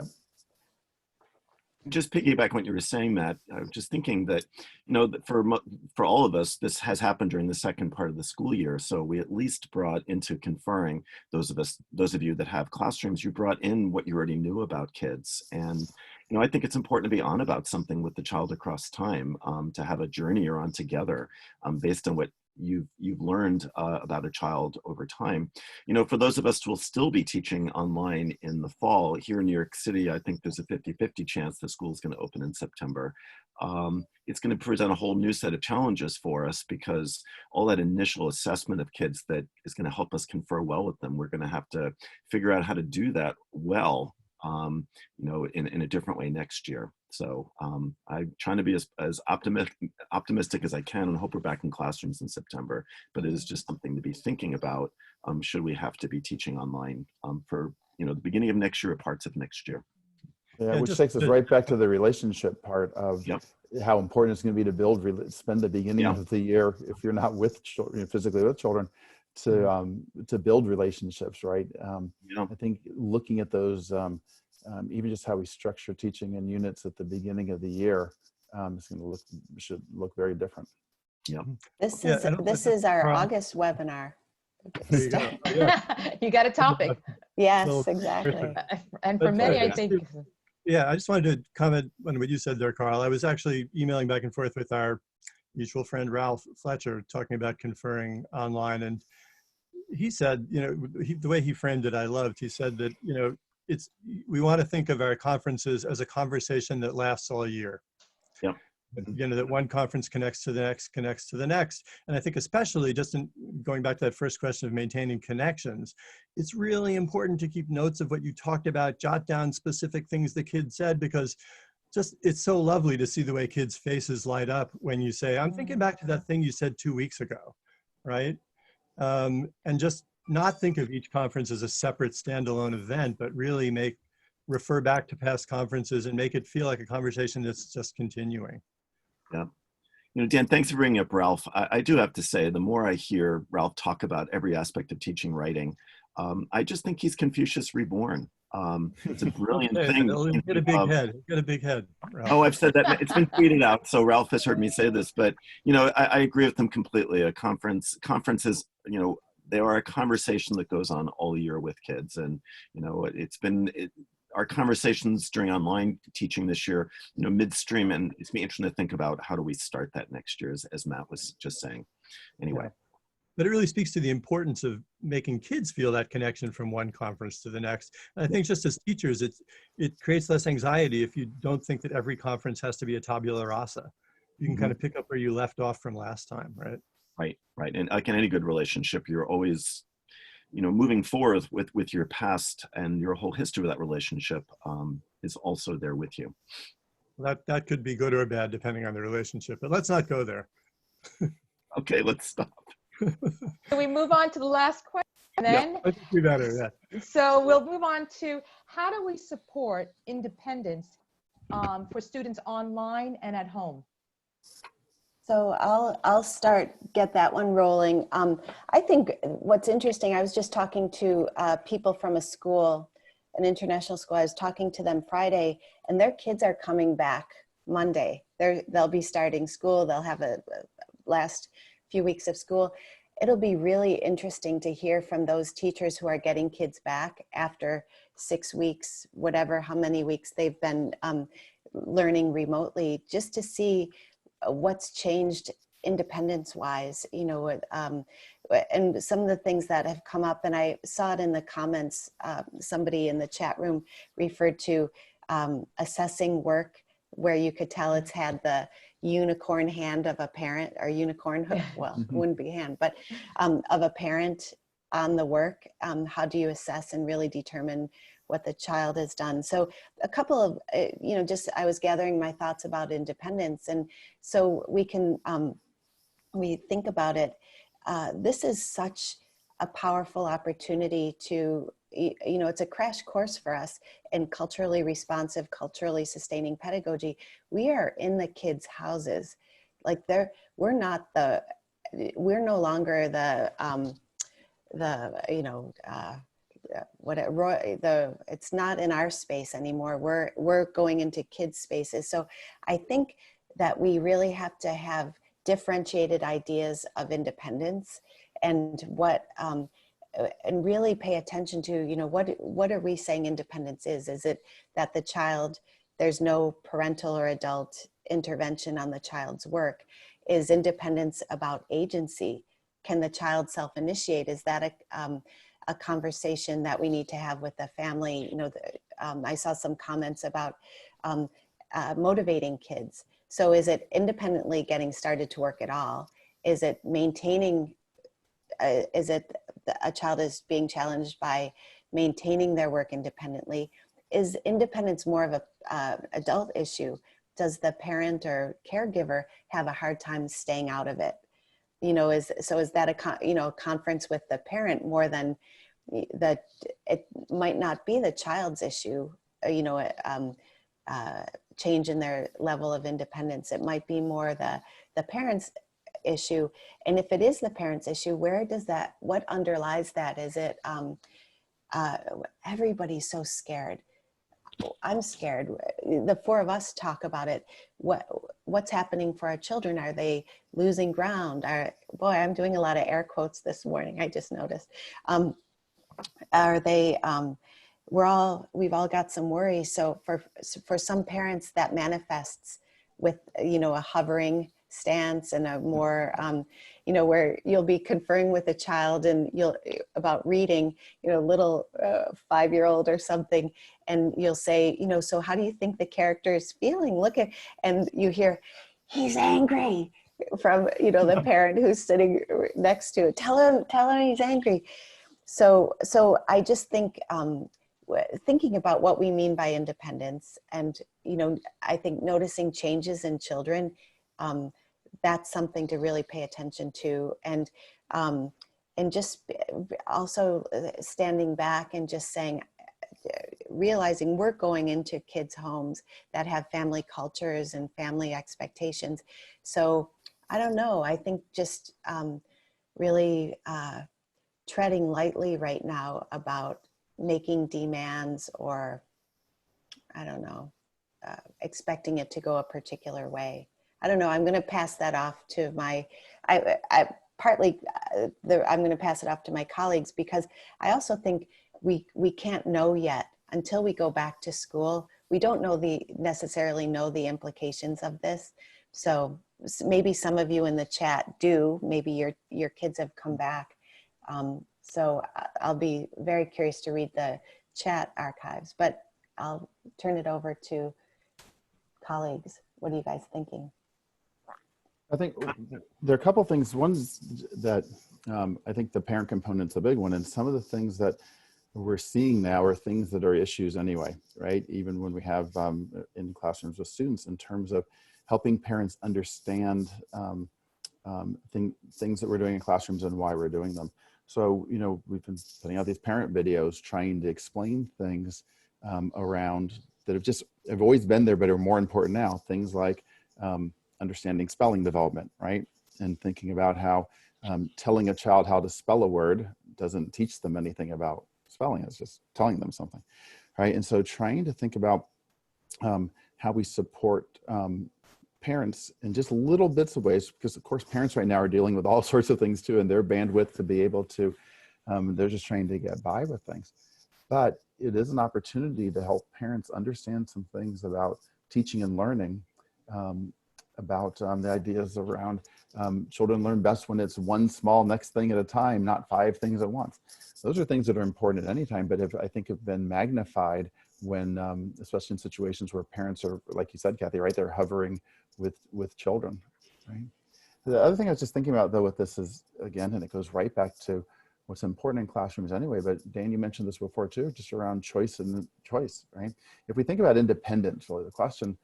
Speaker 3: Just piggyback what you were saying, Matt, I was just thinking that, that for all of us, this has happened during the second part of the school year. So we at least brought into conferring, those of you that have classrooms, you brought in what you already knew about kids. And, I think it's important to be on about something with the child across time, to have a journey you're on together, based on what you've learned about a child over time. For those of us who will still be teaching online in the fall, here in New York City, I think there's a 50-50 chance the school is going to open in September. It's going to present a whole new set of challenges for us, because all that initial assessment of kids that is going to help us confer well with them, we're going to have to figure out how to do that well, in a different way next year. So I'm trying to be as optimistic as I can, and hope we're back in classrooms in September. But it is just something to be thinking about. Should we have to be teaching online for the beginning of next year or parts of next year?
Speaker 4: Yeah, which takes us right back to the relationship part of how important it's going to be to spend the beginning of the year, if you're not with children, physically with children, to build relationships, right?
Speaker 3: Yeah.
Speaker 4: I think looking at those, even just how we structure teaching in units at the beginning of the year, should look very different.
Speaker 3: Yeah.
Speaker 5: This is our
Speaker 1: Carl,
Speaker 5: August webinar.
Speaker 1: there you go. Oh, yeah.
Speaker 2: You got a topic.
Speaker 5: Yes,
Speaker 1: So,
Speaker 5: exactly.
Speaker 2: And for
Speaker 1: But,
Speaker 2: many, I
Speaker 1: just
Speaker 2: think.
Speaker 1: yeah, I just wanted to comment on what you said there, Carl. I was actually emailing back and forth with our mutual friend, Ralph Fletcher, talking about conferring online. And he said, the way he framed it, I loved. He said that, we want to think of our conferences as a conversation that lasts all year.
Speaker 3: Yeah.
Speaker 1: That one conference connects to the next. And I think especially just in going back to that first question of maintaining connections, it's really important to keep notes of what you talked about, jot down specific things the kids said, because it's so lovely to see the way kids' faces light up when you say, I'm thinking back to that thing you said 2 weeks ago, right? And just not think of each conference as a separate standalone event, but really refer back to past conferences and make it feel like a conversation that's just continuing.
Speaker 3: Yeah. Dan, thanks for bringing up Ralph. I do have to say, the more I hear Ralph talk about every aspect of teaching writing, I just think he's Confucius reborn. It's a brilliant thing.
Speaker 1: He's got a big head. He's got a big head. Ralph.
Speaker 3: Oh, I've said that. It's been tweeted out, so Ralph has heard me say this. But I agree with them completely. Conferences, they are a conversation that goes on all year with kids, and our conversations during online teaching this year, midstream, and it's been interesting to think about how do we start that next year, as Matt was just saying. Anyway.
Speaker 1: Yeah. But it really speaks to the importance of making kids feel that connection from one conference to the next. And I think just as teachers, it creates less anxiety if you don't think that every conference has to be a tabula rasa. You can kind of pick up where you left off from last time, right?
Speaker 3: Right. And like in any good relationship, you're always moving forward with your past, and your whole history of that relationship is also there with you.
Speaker 1: That could be good or bad depending on the relationship, but let's not go there.
Speaker 3: Okay, let's stop.
Speaker 2: Can we move on to the last question then?
Speaker 1: Yeah, I think we better, yeah.
Speaker 2: So we'll move on to how do we support independence for students online and at home?
Speaker 5: So I'll get that one rolling. I think what's interesting, I was just talking to people from a school, an international school. I was talking to them Friday, and their kids are coming back Monday. They'll be starting school. They'll have a last few weeks of school. It'll be really interesting to hear from those teachers who are getting kids back after 6 weeks, how many weeks they've been learning remotely, just to see what's changed independence-wise, and some of the things that have come up, and I saw it in the comments, somebody in the chat room referred to assessing work, where you could tell it's had the unicorn hand of a parent, or unicorn hook, well, it wouldn't be hand, but of a parent on the work. How do you assess and really determine what the child has done? So a couple of, I was gathering my thoughts about independence. And so we think about it, this is such a powerful opportunity to, it's a crash course for us in culturally responsive, culturally sustaining pedagogy. We are in the kids' houses. Like we're no longer it's not in our space anymore. We're going into kids' spaces. So I think that we really have to have differentiated ideas of independence, and and really pay attention to, what are we saying independence is? Is it that there's no parental or adult intervention on the child's work? Is independence about agency? Can the child self-initiate? Is that a conversation that we need to have with the family? I saw some comments about motivating kids. So is it independently getting started to work at all? Is it maintaining, is it a child is being challenged by maintaining their work independently? Is independence more of a adult issue? Does the parent or caregiver have a hard time staying out of it? Is that a conference with the parent more than that? It might not be the child's issue, change in their level of independence. It might be more the parents issue? And if it is the parent's issue, what underlies that? Is it, everybody's so scared. I'm scared. The four of us talk about it. What's happening for our children? Are they losing ground? Boy, I'm doing a lot of air quotes this morning. I just noticed. Are they? We've all got some worries. So for some parents, that manifests with a hovering stance and a more where you'll be conferring with a child and about reading, little 5-year-old or something, and you'll say, so how do you think the character is feeling? And you hear, he's angry, from the parent who's sitting next to it. Tell him he's angry. So I just think thinking about what we mean by independence, and I think noticing changes in children, that's something to really pay attention to, and just also standing back and just saying, realizing we're going into kids' homes that have family cultures and family expectations. So I don't know, I think just really treading lightly right now about making demands, or I don't know, expecting it to go a particular way. I don't know. I'm going to pass that off to I'm going to pass it off to my colleagues, because I also think we can't know yet until we go back to school. We don't necessarily know the implications of this. So maybe some of you in the chat do. Maybe your kids have come back. So I'll be very curious to read the chat archives, but I'll turn it over to colleagues. What are you guys thinking?
Speaker 4: I think there are a couple of things. One is that I think the parent component's a big one, and some of the things that we're seeing now are things that are issues anyway, right? Even when we have in classrooms with students, in terms of helping parents understand things that we're doing in classrooms and why we're doing them. So, we've been putting out these parent videos trying to explain things around that have always been there, but are more important now. Things like understanding spelling development, right? And thinking about how telling a child how to spell a word doesn't teach them anything about spelling. It's just telling them something, right? And so trying to think about how we support parents in just little bits of ways, because of course parents right now are dealing with all sorts of things too, and their bandwidth to be able to, they're just trying to get by with things. But it is an opportunity to help parents understand some things about teaching and learning, about the ideas around children learn best when it's one small next thing at a time, not 5 things at once. Those are things that are important at any time, but I think have been magnified when, especially in situations where parents are, like you said, Kathy, right, they're hovering with children, right? The other thing I was just thinking about though with this is, again, and it goes right back to what's important in classrooms anyway, but Dan, you mentioned this before too, just around choice, right? If we think about independence, really the question,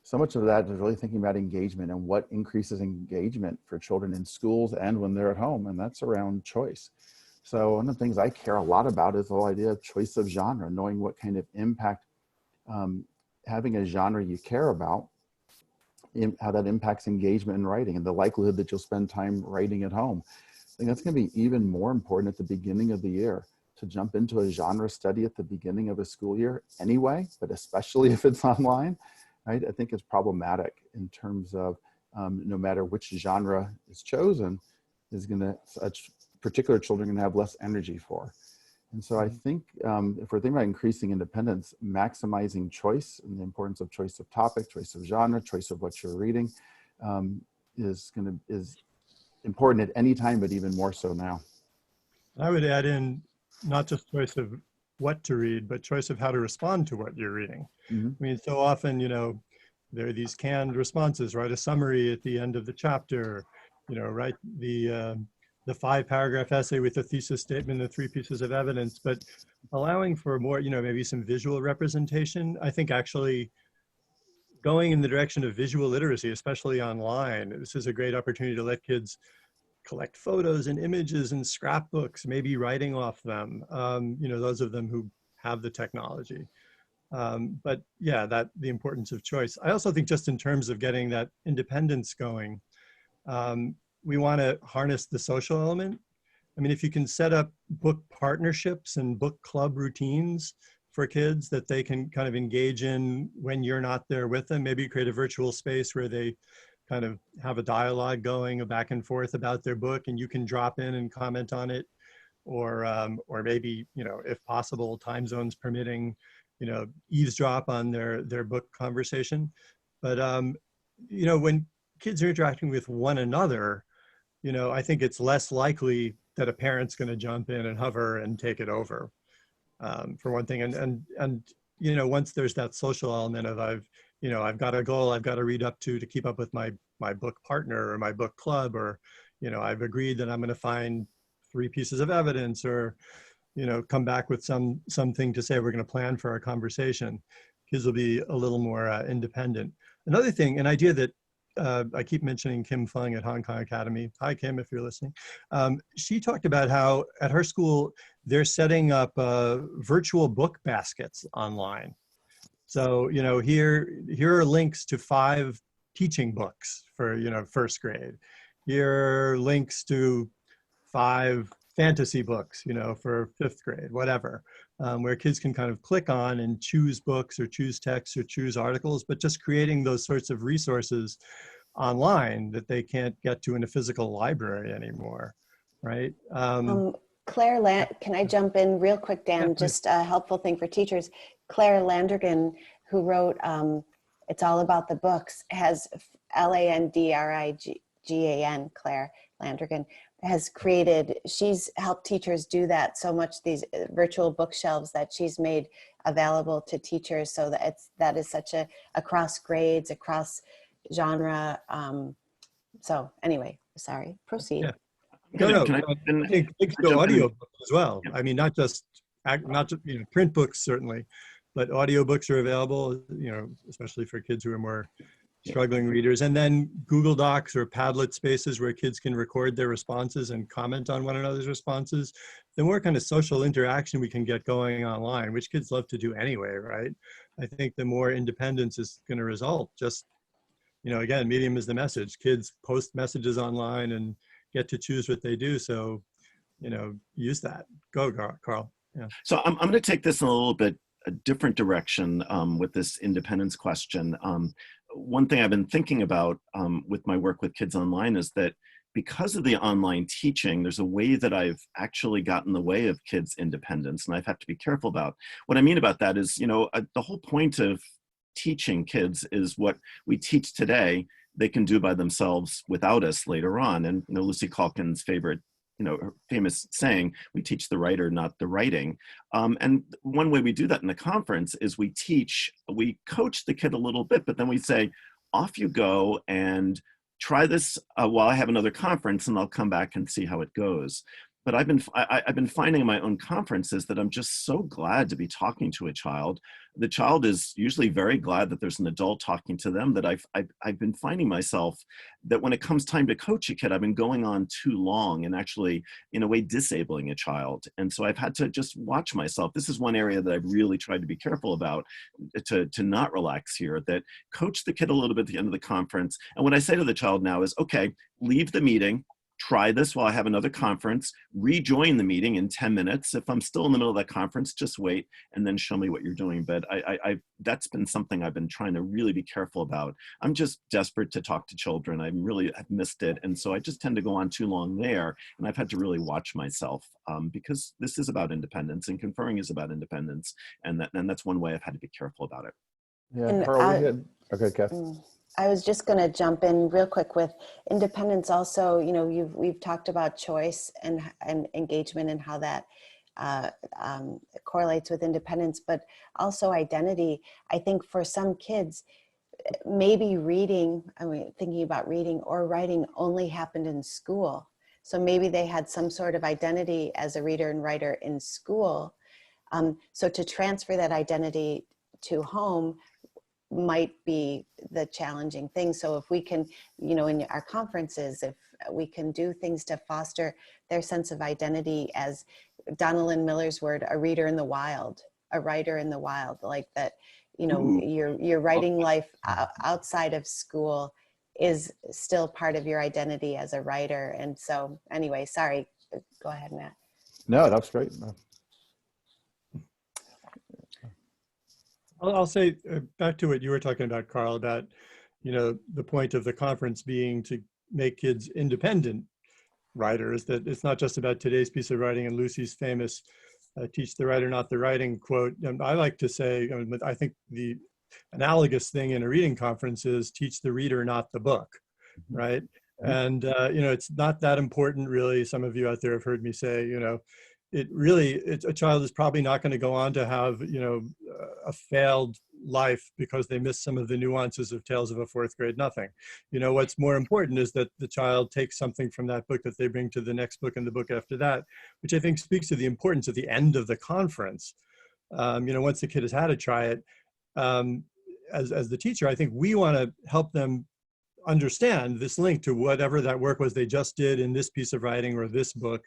Speaker 4: so much of that is really thinking about engagement and what increases engagement for children in schools and when they're at home, and that's around choice. So one of the things I care a lot about is the whole idea of choice of genre, knowing what kind of impact having a genre you care about, how that impacts engagement in writing and the likelihood that you'll spend time writing at home. I think that's going to be even more important at the beginning of the year, to jump into a genre study at the beginning of a school year anyway, but especially if it's online, right? I think it's problematic in terms of no matter which genre is chosen, such particular children are going to have less energy for. And so I think if we're thinking about increasing independence, maximizing choice and the importance of choice of topic, choice of genre, choice of what you're reading is important at any time, but even more so now.
Speaker 1: I would add in not just choice of what to read, but choice of how to respond to what you're reading.
Speaker 4: Mm-hmm.
Speaker 1: I mean, so often, there are these canned responses, write a summary at the end of the chapter, write the 5-paragraph essay with a thesis statement and 3 pieces of evidence, but allowing for more, maybe some visual representation. I think actually going in the direction of visual literacy, especially online, this is a great opportunity to let kids collect photos and images and scrapbooks, maybe writing off them, those of them who have the technology. But yeah, the importance of choice. I also think just in terms of getting that independence going, we want to harness the social element. I mean, if you can set up book partnerships and book club routines for kids that they can kind of engage in when you're not there with them, maybe create a virtual space where they kind of have a dialogue going, a back and forth about their book, and you can drop in and comment on it, or maybe, you know, if possible, time zones permitting, you know, eavesdrop on their book conversation. But you know, when kids are interacting with one another, you know, I think it's less likely that a parent's going to jump in and hover and take it over, for one thing. And you know, once there's that social element of I've got a goal I've got to read up to keep up with my book partner or my book club, or, you know, I've agreed that I'm going to find 3 pieces of evidence, or, you know, come back with something to say we're going to plan for our conversation. Kids will be a little more independent. Another thing, an idea that I keep mentioning Kim Fung at Hong Kong Academy. Hi, Kim, if you're listening. She talked about how at her school, they're setting up virtual book baskets online. So, you know, here are links to 5 teaching books for, you know, first grade. Here are links to 5 fantasy books, you know, for 5th grade, whatever, where kids can kind of click on and choose books or choose texts or choose articles, but just creating those sorts of resources online that they can't get to in a physical library anymore, right?
Speaker 5: Claire, can I jump in real quick, Dan?
Speaker 1: Yeah,
Speaker 5: just a helpful thing for teachers. Claire Landrigan, who wrote It's All About the Books, has Landrigan, Claire Landrigan, has created, she's helped teachers do that so much, these virtual bookshelves that she's made available to teachers, so that that is such a across grades, across genre. So anyway, sorry, proceed.
Speaker 1: yeah. No, I think audio books as well.
Speaker 3: Yeah.
Speaker 1: I mean, not just you know, print books certainly, but audio books are available, you know, especially for kids who are more struggling readers. And then Google Docs or Padlet spaces where kids can record their responses and comment on one another's responses. The more kind of social interaction we can get going online, which kids love to do anyway, right? I think the more independence is going to result. Just, you know, again, medium is the message. Kids post messages online and get to choose what they do. So, you know, use that. Go, Carl. Yeah.
Speaker 3: So I'm going to take this in a little bit a different direction with this independence question. One thing I've been thinking about with my work with kids online is that because of the online teaching, there's a way that I've actually gotten in the way of kids' independence, and I've had to be careful about. What I mean about that is, you know, the whole point of teaching kids is what we teach today, they can do by themselves without us later on. And, you know, Lucy Calkin's favorite, you know, her famous saying, we teach the writer, not the writing. And one way we do that in the conference is we coach the kid a little bit, but then we say, off you go and try this while I have another conference, and I'll come back and see how it goes. But I've been finding in my own conferences that I'm just so glad to be talking to a child. The child is usually very glad that there's an adult talking to them. That I've been finding myself that when it comes time to coach a kid, I've been going on too long and actually, in a way, disabling a child. And so I've had to just watch myself. This is one area that I've really tried to be careful about, to not relax here. That coach the kid a little bit at the end of the conference. And what I say to the child now is, okay, leave the meeting. Try this while I have another conference, rejoin the meeting in 10 minutes. If I'm still in the middle of that conference, just wait and then show me what you're doing. But that's been something I've been trying to really be careful about. I'm just desperate to talk to children. I've missed it. And so I just tend to go on too long there. And I've had to really watch myself because this is about independence, and conferring is about independence. And that's one way I've had to be careful about it.
Speaker 4: Yeah,
Speaker 5: And
Speaker 4: Carl, okay, Kath.
Speaker 5: I was just going to jump in real quick with independence. Also, you know, we've talked about choice and engagement and how that correlates with independence, but also identity. I think for some kids, maybe thinking about reading or writing only happened in school. So maybe they had some sort of identity as a reader and writer in school. So to transfer that identity to home might be the challenging thing. So if we can, you know, in our conferences, if we can do things to foster their sense of identity as Donalyn Miller's word, a reader in the wild, a writer in the wild, like that, you know, your writing life outside of school is still part of your identity as a writer. And so anyway, sorry, go ahead, Matt.
Speaker 4: No, that's great.
Speaker 1: I'll say back to what you were talking about, Carl, about, the point of the conference being to make kids independent writers, that it's not just about today's piece of writing and Lucy's famous teach the writer, not the writing quote. And I like to say, I think the analogous thing in a reading conference is teach the reader, not the book, right? And, it's not that important, really. Some of you out there have heard me say, a child is probably not going to go on to have, a failed life because they missed some of the nuances of Tales of a Fourth Grade Nothing. What's more important is that the child takes something from that book that they bring to the next book and the book after that, which I think speaks to the importance of the end of the conference. Once the kid has had to try it, as the teacher, I think we want to help them understand this link to whatever that work was they just did in this piece of writing or this book,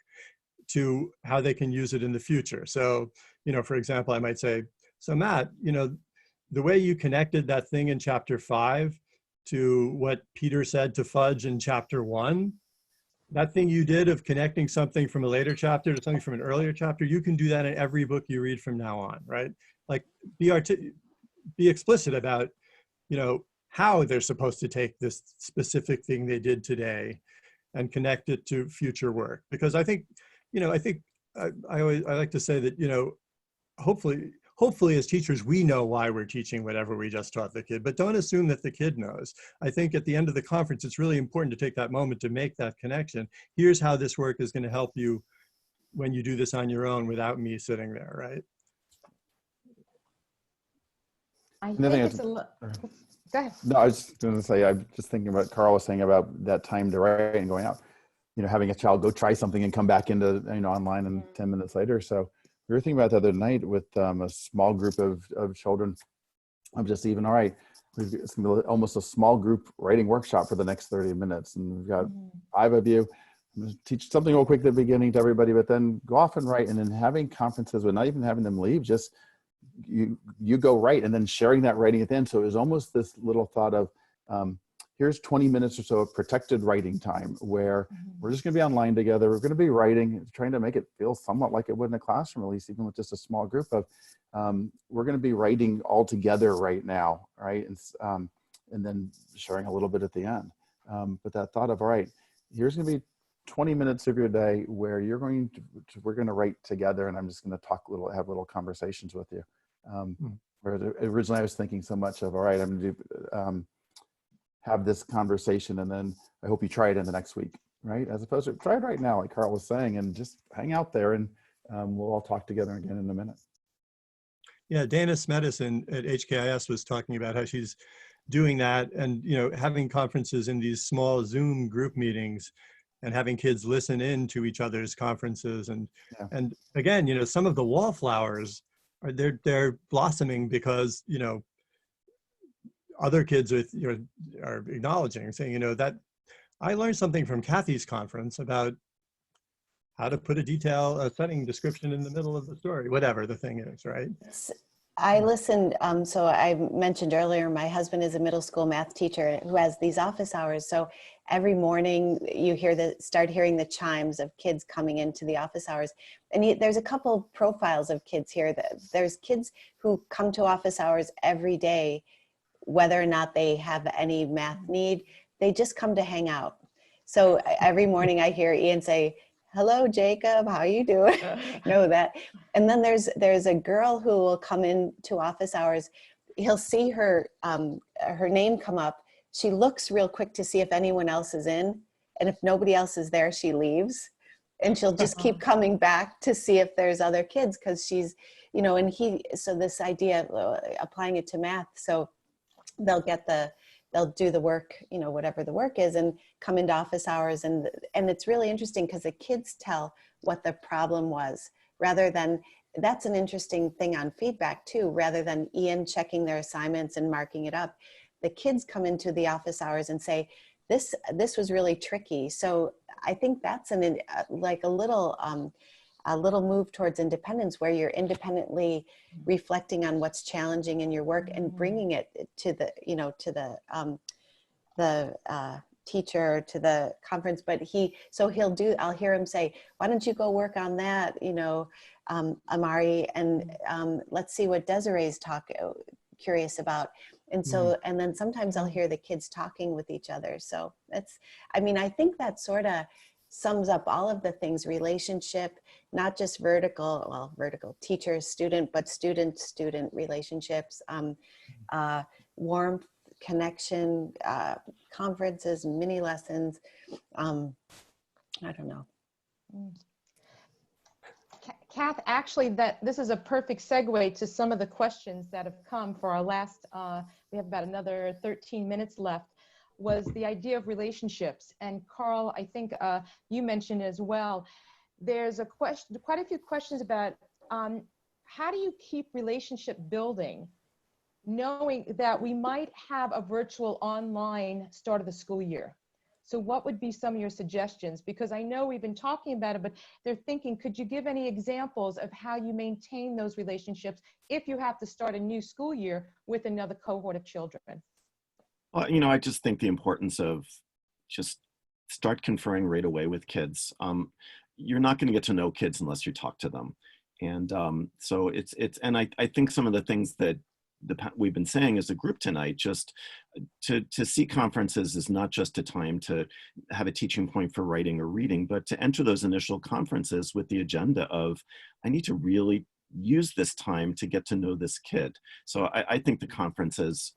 Speaker 1: to how they can use it in the future. So, for example, I might say, so Matt, the way you connected that thing in chapter 5 to what Peter said to Fudge in chapter 1, that thing you did of connecting something from a later chapter to something from an earlier chapter, you can do that in every book you read from now on, right? Like be explicit about, how they're supposed to take this specific thing they did today and connect it to future work. Because I think, I like to say that, hopefully as teachers, we know why we're teaching whatever we just taught the kid, but don't assume that the kid knows. I think at the end of the conference, it's really important to take that moment to make that connection. Here's how this work is going to help you when you do this on your own without me sitting there, right?
Speaker 2: I think it's go ahead.
Speaker 4: No, I was just going to say, I'm just thinking about Carl was saying about that time to write and going out, having a child go try something and come back into, online and 10 minutes later. So we were thinking about the other night with a small group of children. I'm just even, all right, it's going to be almost a small group writing workshop for the next 30 minutes. And we've got 5 of you. I'm going to teach something real quick at the beginning to everybody, but then go off and write. And then having conferences with not even having them leave, just you go write, and then sharing that writing at the end. So it was almost this little thought of, here's 20 minutes or so of protected writing time where we're just going to be online together. We're going to be writing, trying to make it feel somewhat like it would in a classroom, at least even with just a small group of, we're going to be writing all together right now, right? And then sharing a little bit at the end. But that thought of, all right, here's going to be 20 minutes of your day where we're going to write together, and I'm just going to have little conversations with you. Where originally I was thinking so much of, all right, I'm going to have this conversation, and then I hope you try it in the next week, right? As opposed to try it right now, like Carl was saying, and just hang out there, and we'll all talk together again in a minute.
Speaker 1: Yeah, Dana Smedison at HKIS was talking about how she's doing that, and having conferences in these small Zoom group meetings, and having kids listen in to each other's conferences, and again, some of the wallflowers they're blossoming because other kids are acknowledging, saying, that I learned something from Kathy's conference about how to put a setting description in the middle of the story, whatever the thing is, right?
Speaker 5: I listened, so I mentioned earlier, my husband is a middle school math teacher who has these office hours. So every morning you start hearing the chimes of kids coming into the office hours. And there's a couple profiles of kids here. There's kids who come to office hours every day, whether or not they have any math need, they just come to hang out. So every morning I hear Ian say, "Hello, Jacob, how you doing?" Know that. And then there's a girl who will come into office hours. He'll see her name come up. She looks real quick to see if anyone else is in. And if nobody else is there, she leaves. And she'll just keep coming back to see if there's other kids, because she's, so this idea of applying it to math. So they'll do the work, whatever the work is, and come into office hours. And it's really interesting because the kids tell what the problem was, rather than, that's an interesting thing on feedback too, rather than Ian checking their assignments and marking it up. The kids come into the office hours and say, this was really tricky. So I think that's a little move towards independence, where you're independently reflecting on what's challenging in your work and bringing it to the, teacher to the conference, but I'll hear him say, why don't you go work on that, Amari, and let's see what Desiree's curious about. And so, and then sometimes I'll hear the kids talking with each other. So I think that sort of sums up all of the things: relationship, not just vertical teacher, student, but student relationships, warmth, connection, conferences, mini lessons. I don't know.
Speaker 2: Kath, actually, this is a perfect segue to some of the questions that have come for our last, we have about another 13 minutes left, was the idea of relationships. And Carl, I think you mentioned as well, there's quite a few questions about how do you keep relationship building, knowing that we might have a virtual online start of the school year. So what would be some of your suggestions? Because I know we've been talking about it, but they're thinking, could you give any examples of how you maintain those relationships if you have to start a new school year with another cohort of children?
Speaker 3: Well, I just think the importance of just start conferring right away with kids. You're not going to get to know kids unless you talk to them. And so and I think some of the things that we've been saying as a group tonight, just to see conferences is not just a time to have a teaching point for writing or reading, but to enter those initial conferences with the agenda of, I need to really use this time to get to know this kid. So I think the conferences,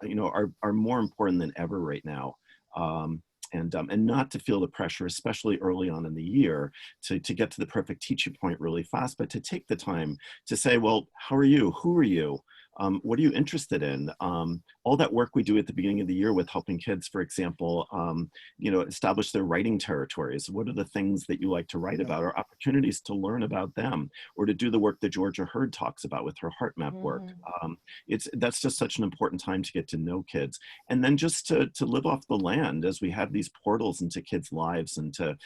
Speaker 3: are more important than ever right now. And not to feel the pressure, especially early on in the year, to get to the perfect teaching point really fast, but to take the time to say, well, how are you? Who are you? What are you interested in? All that work we do at the beginning of the year with helping kids, for example, establish their writing territories. What are the things that you like to write about, or opportunities to learn about them, or to do the work that Georgia Hurd talks about with her heart map work. That's just such an important time to get to know kids. And then just to live off the land as we have these portals into kids' lives, and to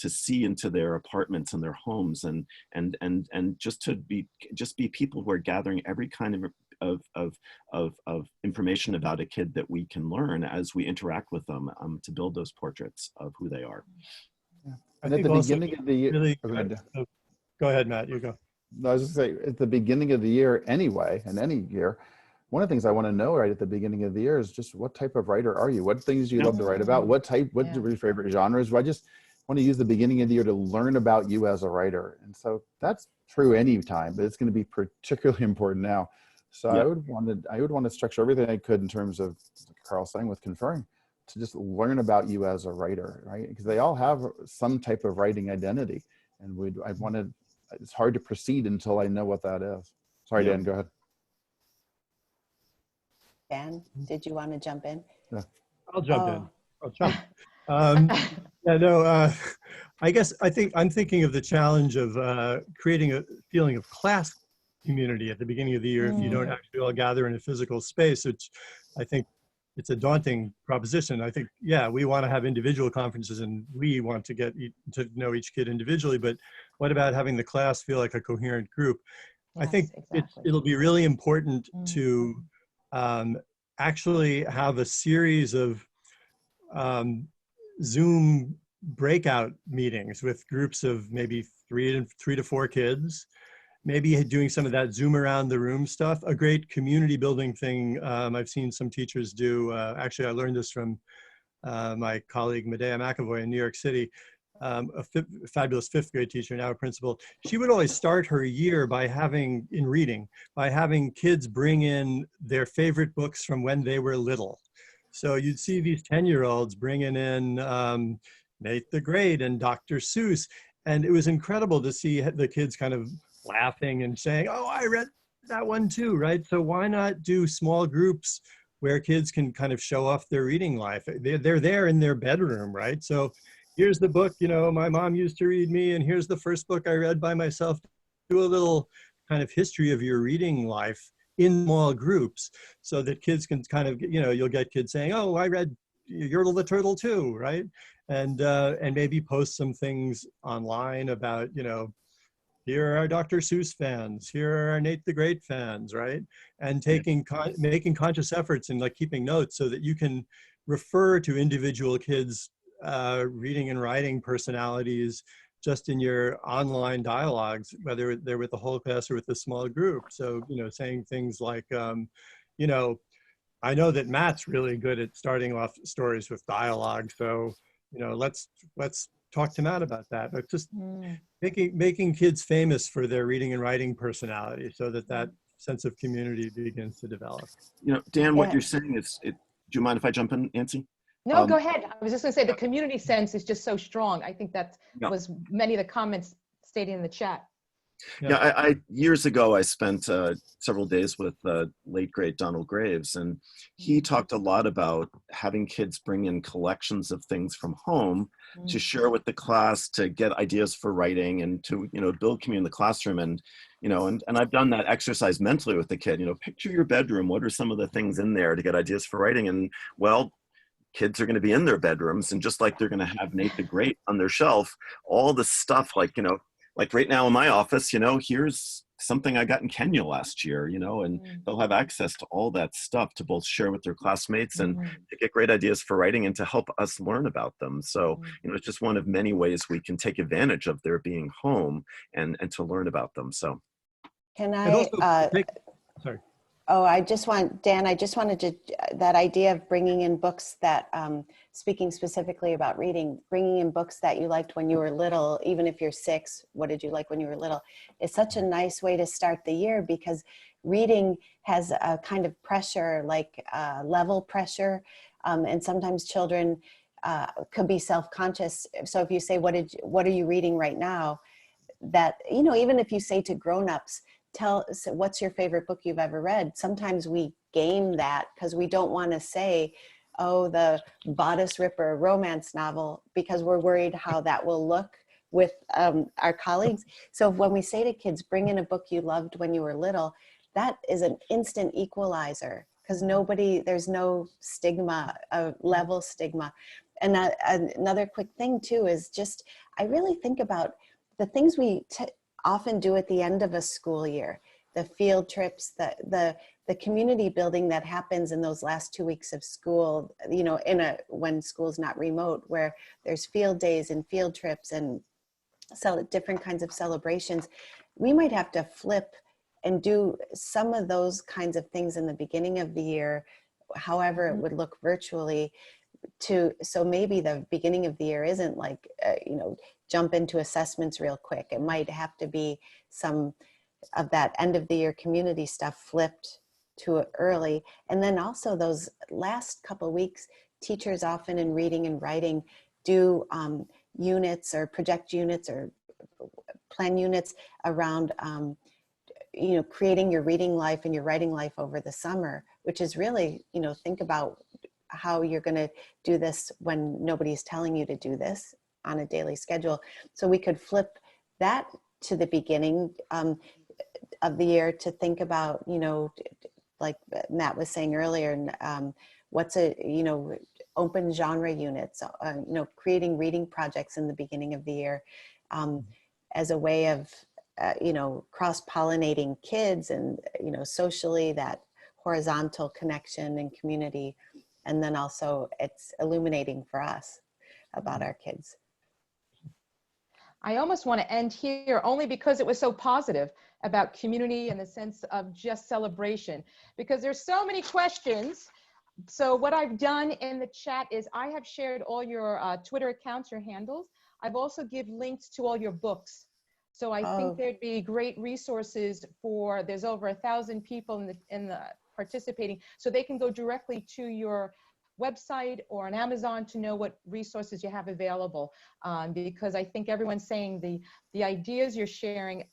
Speaker 3: see into their apartments and their homes, and just be people who are gathering every kind of information about a kid that we can learn as we interact with them, to build those portraits of who they are.
Speaker 4: Yeah. And at the beginning of the year,
Speaker 1: go ahead, Matt, you go.
Speaker 4: No, I was just saying, at the beginning of the year anyway, in any year, one of the things I want to know right at the beginning of the year is just what type of writer are you? What things do you love to write about? What are your favorite genres? I just want to use the beginning of the year to learn about you as a writer. And so that's true anytime, but it's going to be particularly important now. So I would want to structure everything I could in terms of, like Carl saying, with conferring, to just learn about you as a writer, right? Because they all have some type of writing identity, and it's hard to proceed until I know what that is. Sorry, Dan, go ahead.
Speaker 5: Dan, did you want to jump in?
Speaker 1: Yeah. I'll jump in. I'll jump. I guess I'm thinking of the challenge of creating a feeling of class community at the beginning of the year if you don't actually all gather in a physical space, which I think it's a daunting proposition. I think, we want to have individual conferences and we want to get to know each kid individually, but what about having the class feel like a coherent group? Yes, I think it'll be really important to actually have a series of Zoom breakout meetings with groups of maybe three to four kids, maybe doing some of that Zoom around the room stuff. A great community building thing I've seen some teachers do. Actually, I learned this from my colleague Medea McAvoy in New York City, a fabulous fifth grade teacher, now a principal. She would always start her year by having kids bring in their favorite books from when they were little. So you'd see these 10-year-olds bringing in Nate the Great and Dr. Seuss. And it was incredible to see the kids kind of laughing and saying, oh, I read that one too, right? So why not do small groups where kids can kind of show off their reading life? They're there in their bedroom, right? So here's the book, my mom used to read me, and here's the first book I read by myself. Do a little kind of history of your reading life in small groups so that kids can kind of, you'll get kids saying, oh, I read Yertle the Turtle too, right? And maybe post some things online about, here are our Dr. Seuss fans, here are our Nate the Great fans, right? And making conscious efforts and like keeping notes so that you can refer to individual kids' reading and writing personalities just in your online dialogues, whether they're with the whole class or with a small group. So, saying things like, I know that Matt's really good at starting off stories with dialogue. So, let's talk to Matt about that. But just making kids famous for their reading and writing personality, so that sense of community begins to develop.
Speaker 3: Dan, what you're saying is, do you mind if I jump in, Nancy?
Speaker 2: No, go ahead. I was just going to say the community sense is just so strong. I think that was many of the comments stated in the chat.
Speaker 3: Yeah, I years ago, I spent several days with late great Donald Graves, and he talked a lot about having kids bring in collections of things from home to share with the class, to get ideas for writing, and to build community in the classroom. And and I've done that exercise mentally with the kid. Picture your bedroom. What are some of the things in there to get ideas for writing? And well, kids are going to be in their bedrooms, and just like they're going to have Nate the Great on their shelf, all the stuff like right now in my office, here's something I got in Kenya last year, and they'll have access to all that stuff to both share with their classmates and to get great ideas for writing and to help us learn about them. So, it's just one of many ways we can take advantage of their being home and to learn about them. So.
Speaker 5: Can I,
Speaker 1: sorry.
Speaker 5: Oh, Dan, I just wanted to, that idea of bringing in books that, speaking specifically about reading, bringing in books that you liked when you were little, even if you're 6, what did you like when you were little, is such a nice way to start the year, because reading has a kind of pressure, like level pressure, and sometimes children could be self-conscious. So if you say, what are you reading right now? That, even if you say to grown-ups, what's your favorite book you've ever read? Sometimes we game that because we don't want to say, oh, the bodice ripper romance novel, because we're worried how that will look with our colleagues. So when we say to kids, bring in a book you loved when you were little, that is an instant equalizer, because there's no stigma, level stigma. And another quick thing too is just, I really think about the things we often do at the end of a school year, the field trips, the community building that happens in those last 2 weeks of school, when school's not remote, where there's field days and field trips and different kinds of celebrations. We might have to flip and do some of those kinds of things in the beginning of the year, however it would look virtually, so maybe the beginning of the year isn't like, jump into assessments real quick. It might have to be some of that end of the year community stuff flipped to early. And then also those last couple of weeks, teachers often in reading and writing do units or project units or plan units around, creating your reading life and your writing life over the summer, which is really, think about how you're going to do this when nobody's telling you to do this on a daily schedule. So we could flip that to the beginning of the year to think about, like Matt was saying earlier, what's open genre units, creating reading projects in the beginning of the year as a way of, cross-pollinating kids and, socially, that horizontal connection and community. And then also it's illuminating for us about our kids.
Speaker 2: I almost want to end here only because it was so positive about community and the sense of just celebration, because there's so many questions. So what I've done in the chat is I have shared all your Twitter accounts, your handles. I've also given links to all your books. So I think there'd be great resources for, there's over 1,000 people in the participating, so they can go directly to your website or on Amazon to know what resources you have available, because I think everyone's saying the ideas you're sharing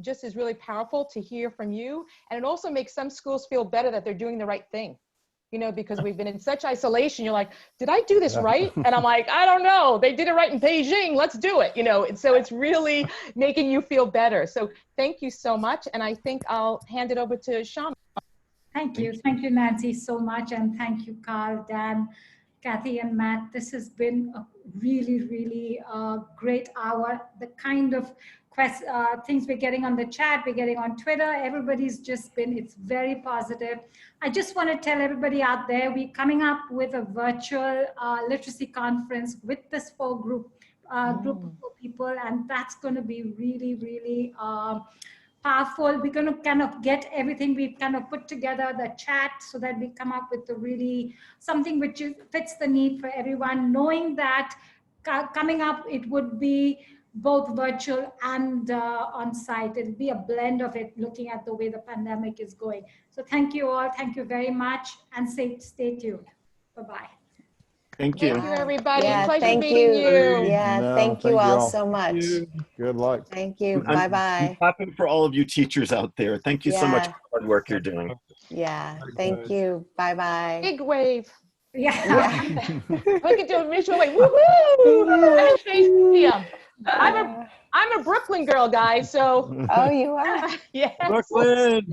Speaker 2: just is really powerful to hear from you. And it also makes some schools feel better that they're doing the right thing, because we've been in such isolation. You're like, did I do this right? And I'm like, I don't know, they did it right in Beijing, let's do it, and so it's really making you feel better. So thank you so much. And I think I'll hand it over to Shama.
Speaker 6: Thank you, Nancy, so much. And thank you, Carl, Dan, Kathy, and Matt. This has been a really, really great hour. The kind of things we're getting on the chat, we're getting on Twitter. Everybody's just been, it's very positive. I just want to tell everybody out there, we're coming up with a virtual literacy conference with this group of people, and that's going to be really, really powerful. We're going to kind of get everything we've kind of put together, the chat, so that we come up with something which fits the need for everyone, knowing that coming up, it would be both virtual and on site. It'll be a blend of it, looking at the way the pandemic is going. So thank you all. Thank you very much, and stay tuned. Bye-bye.
Speaker 3: Thank you.
Speaker 2: Thank you, everybody.
Speaker 5: Yeah,
Speaker 2: Pleasure
Speaker 5: thank
Speaker 2: meeting you.
Speaker 5: Yeah,
Speaker 4: No,
Speaker 5: thank you all
Speaker 4: all.
Speaker 5: so much.
Speaker 4: Good luck.
Speaker 5: Thank you.
Speaker 3: I'm
Speaker 5: Bye-bye.
Speaker 3: clapping for all of you teachers out there. Thank you so much for the hard work you're doing.
Speaker 5: Yeah, thank you. Bye-bye.
Speaker 2: Big wave.
Speaker 6: Yeah.
Speaker 2: We can do a visual wave. Woohoo! Let me face you. I'm a Brooklyn girl, guys. So.
Speaker 5: Oh, you are?
Speaker 2: Yes.
Speaker 1: Brooklyn.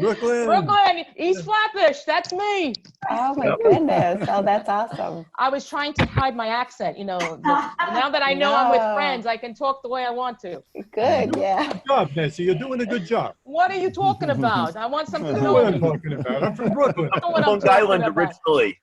Speaker 2: East Flatbush. That's me.
Speaker 5: Oh my goodness. Oh, that's awesome.
Speaker 2: I was trying to hide my accent. Now that I know I'm with friends, I can talk the way I want to.
Speaker 5: Good, yeah.
Speaker 1: Good job, Nancy. You're doing a good job.
Speaker 2: What are you talking about? I want some
Speaker 1: I know what I'm
Speaker 2: cannoli.
Speaker 1: talking about. I'm from Brooklyn.
Speaker 2: I know what I'm
Speaker 3: Long
Speaker 2: talking
Speaker 3: Island
Speaker 2: about.
Speaker 3: originally.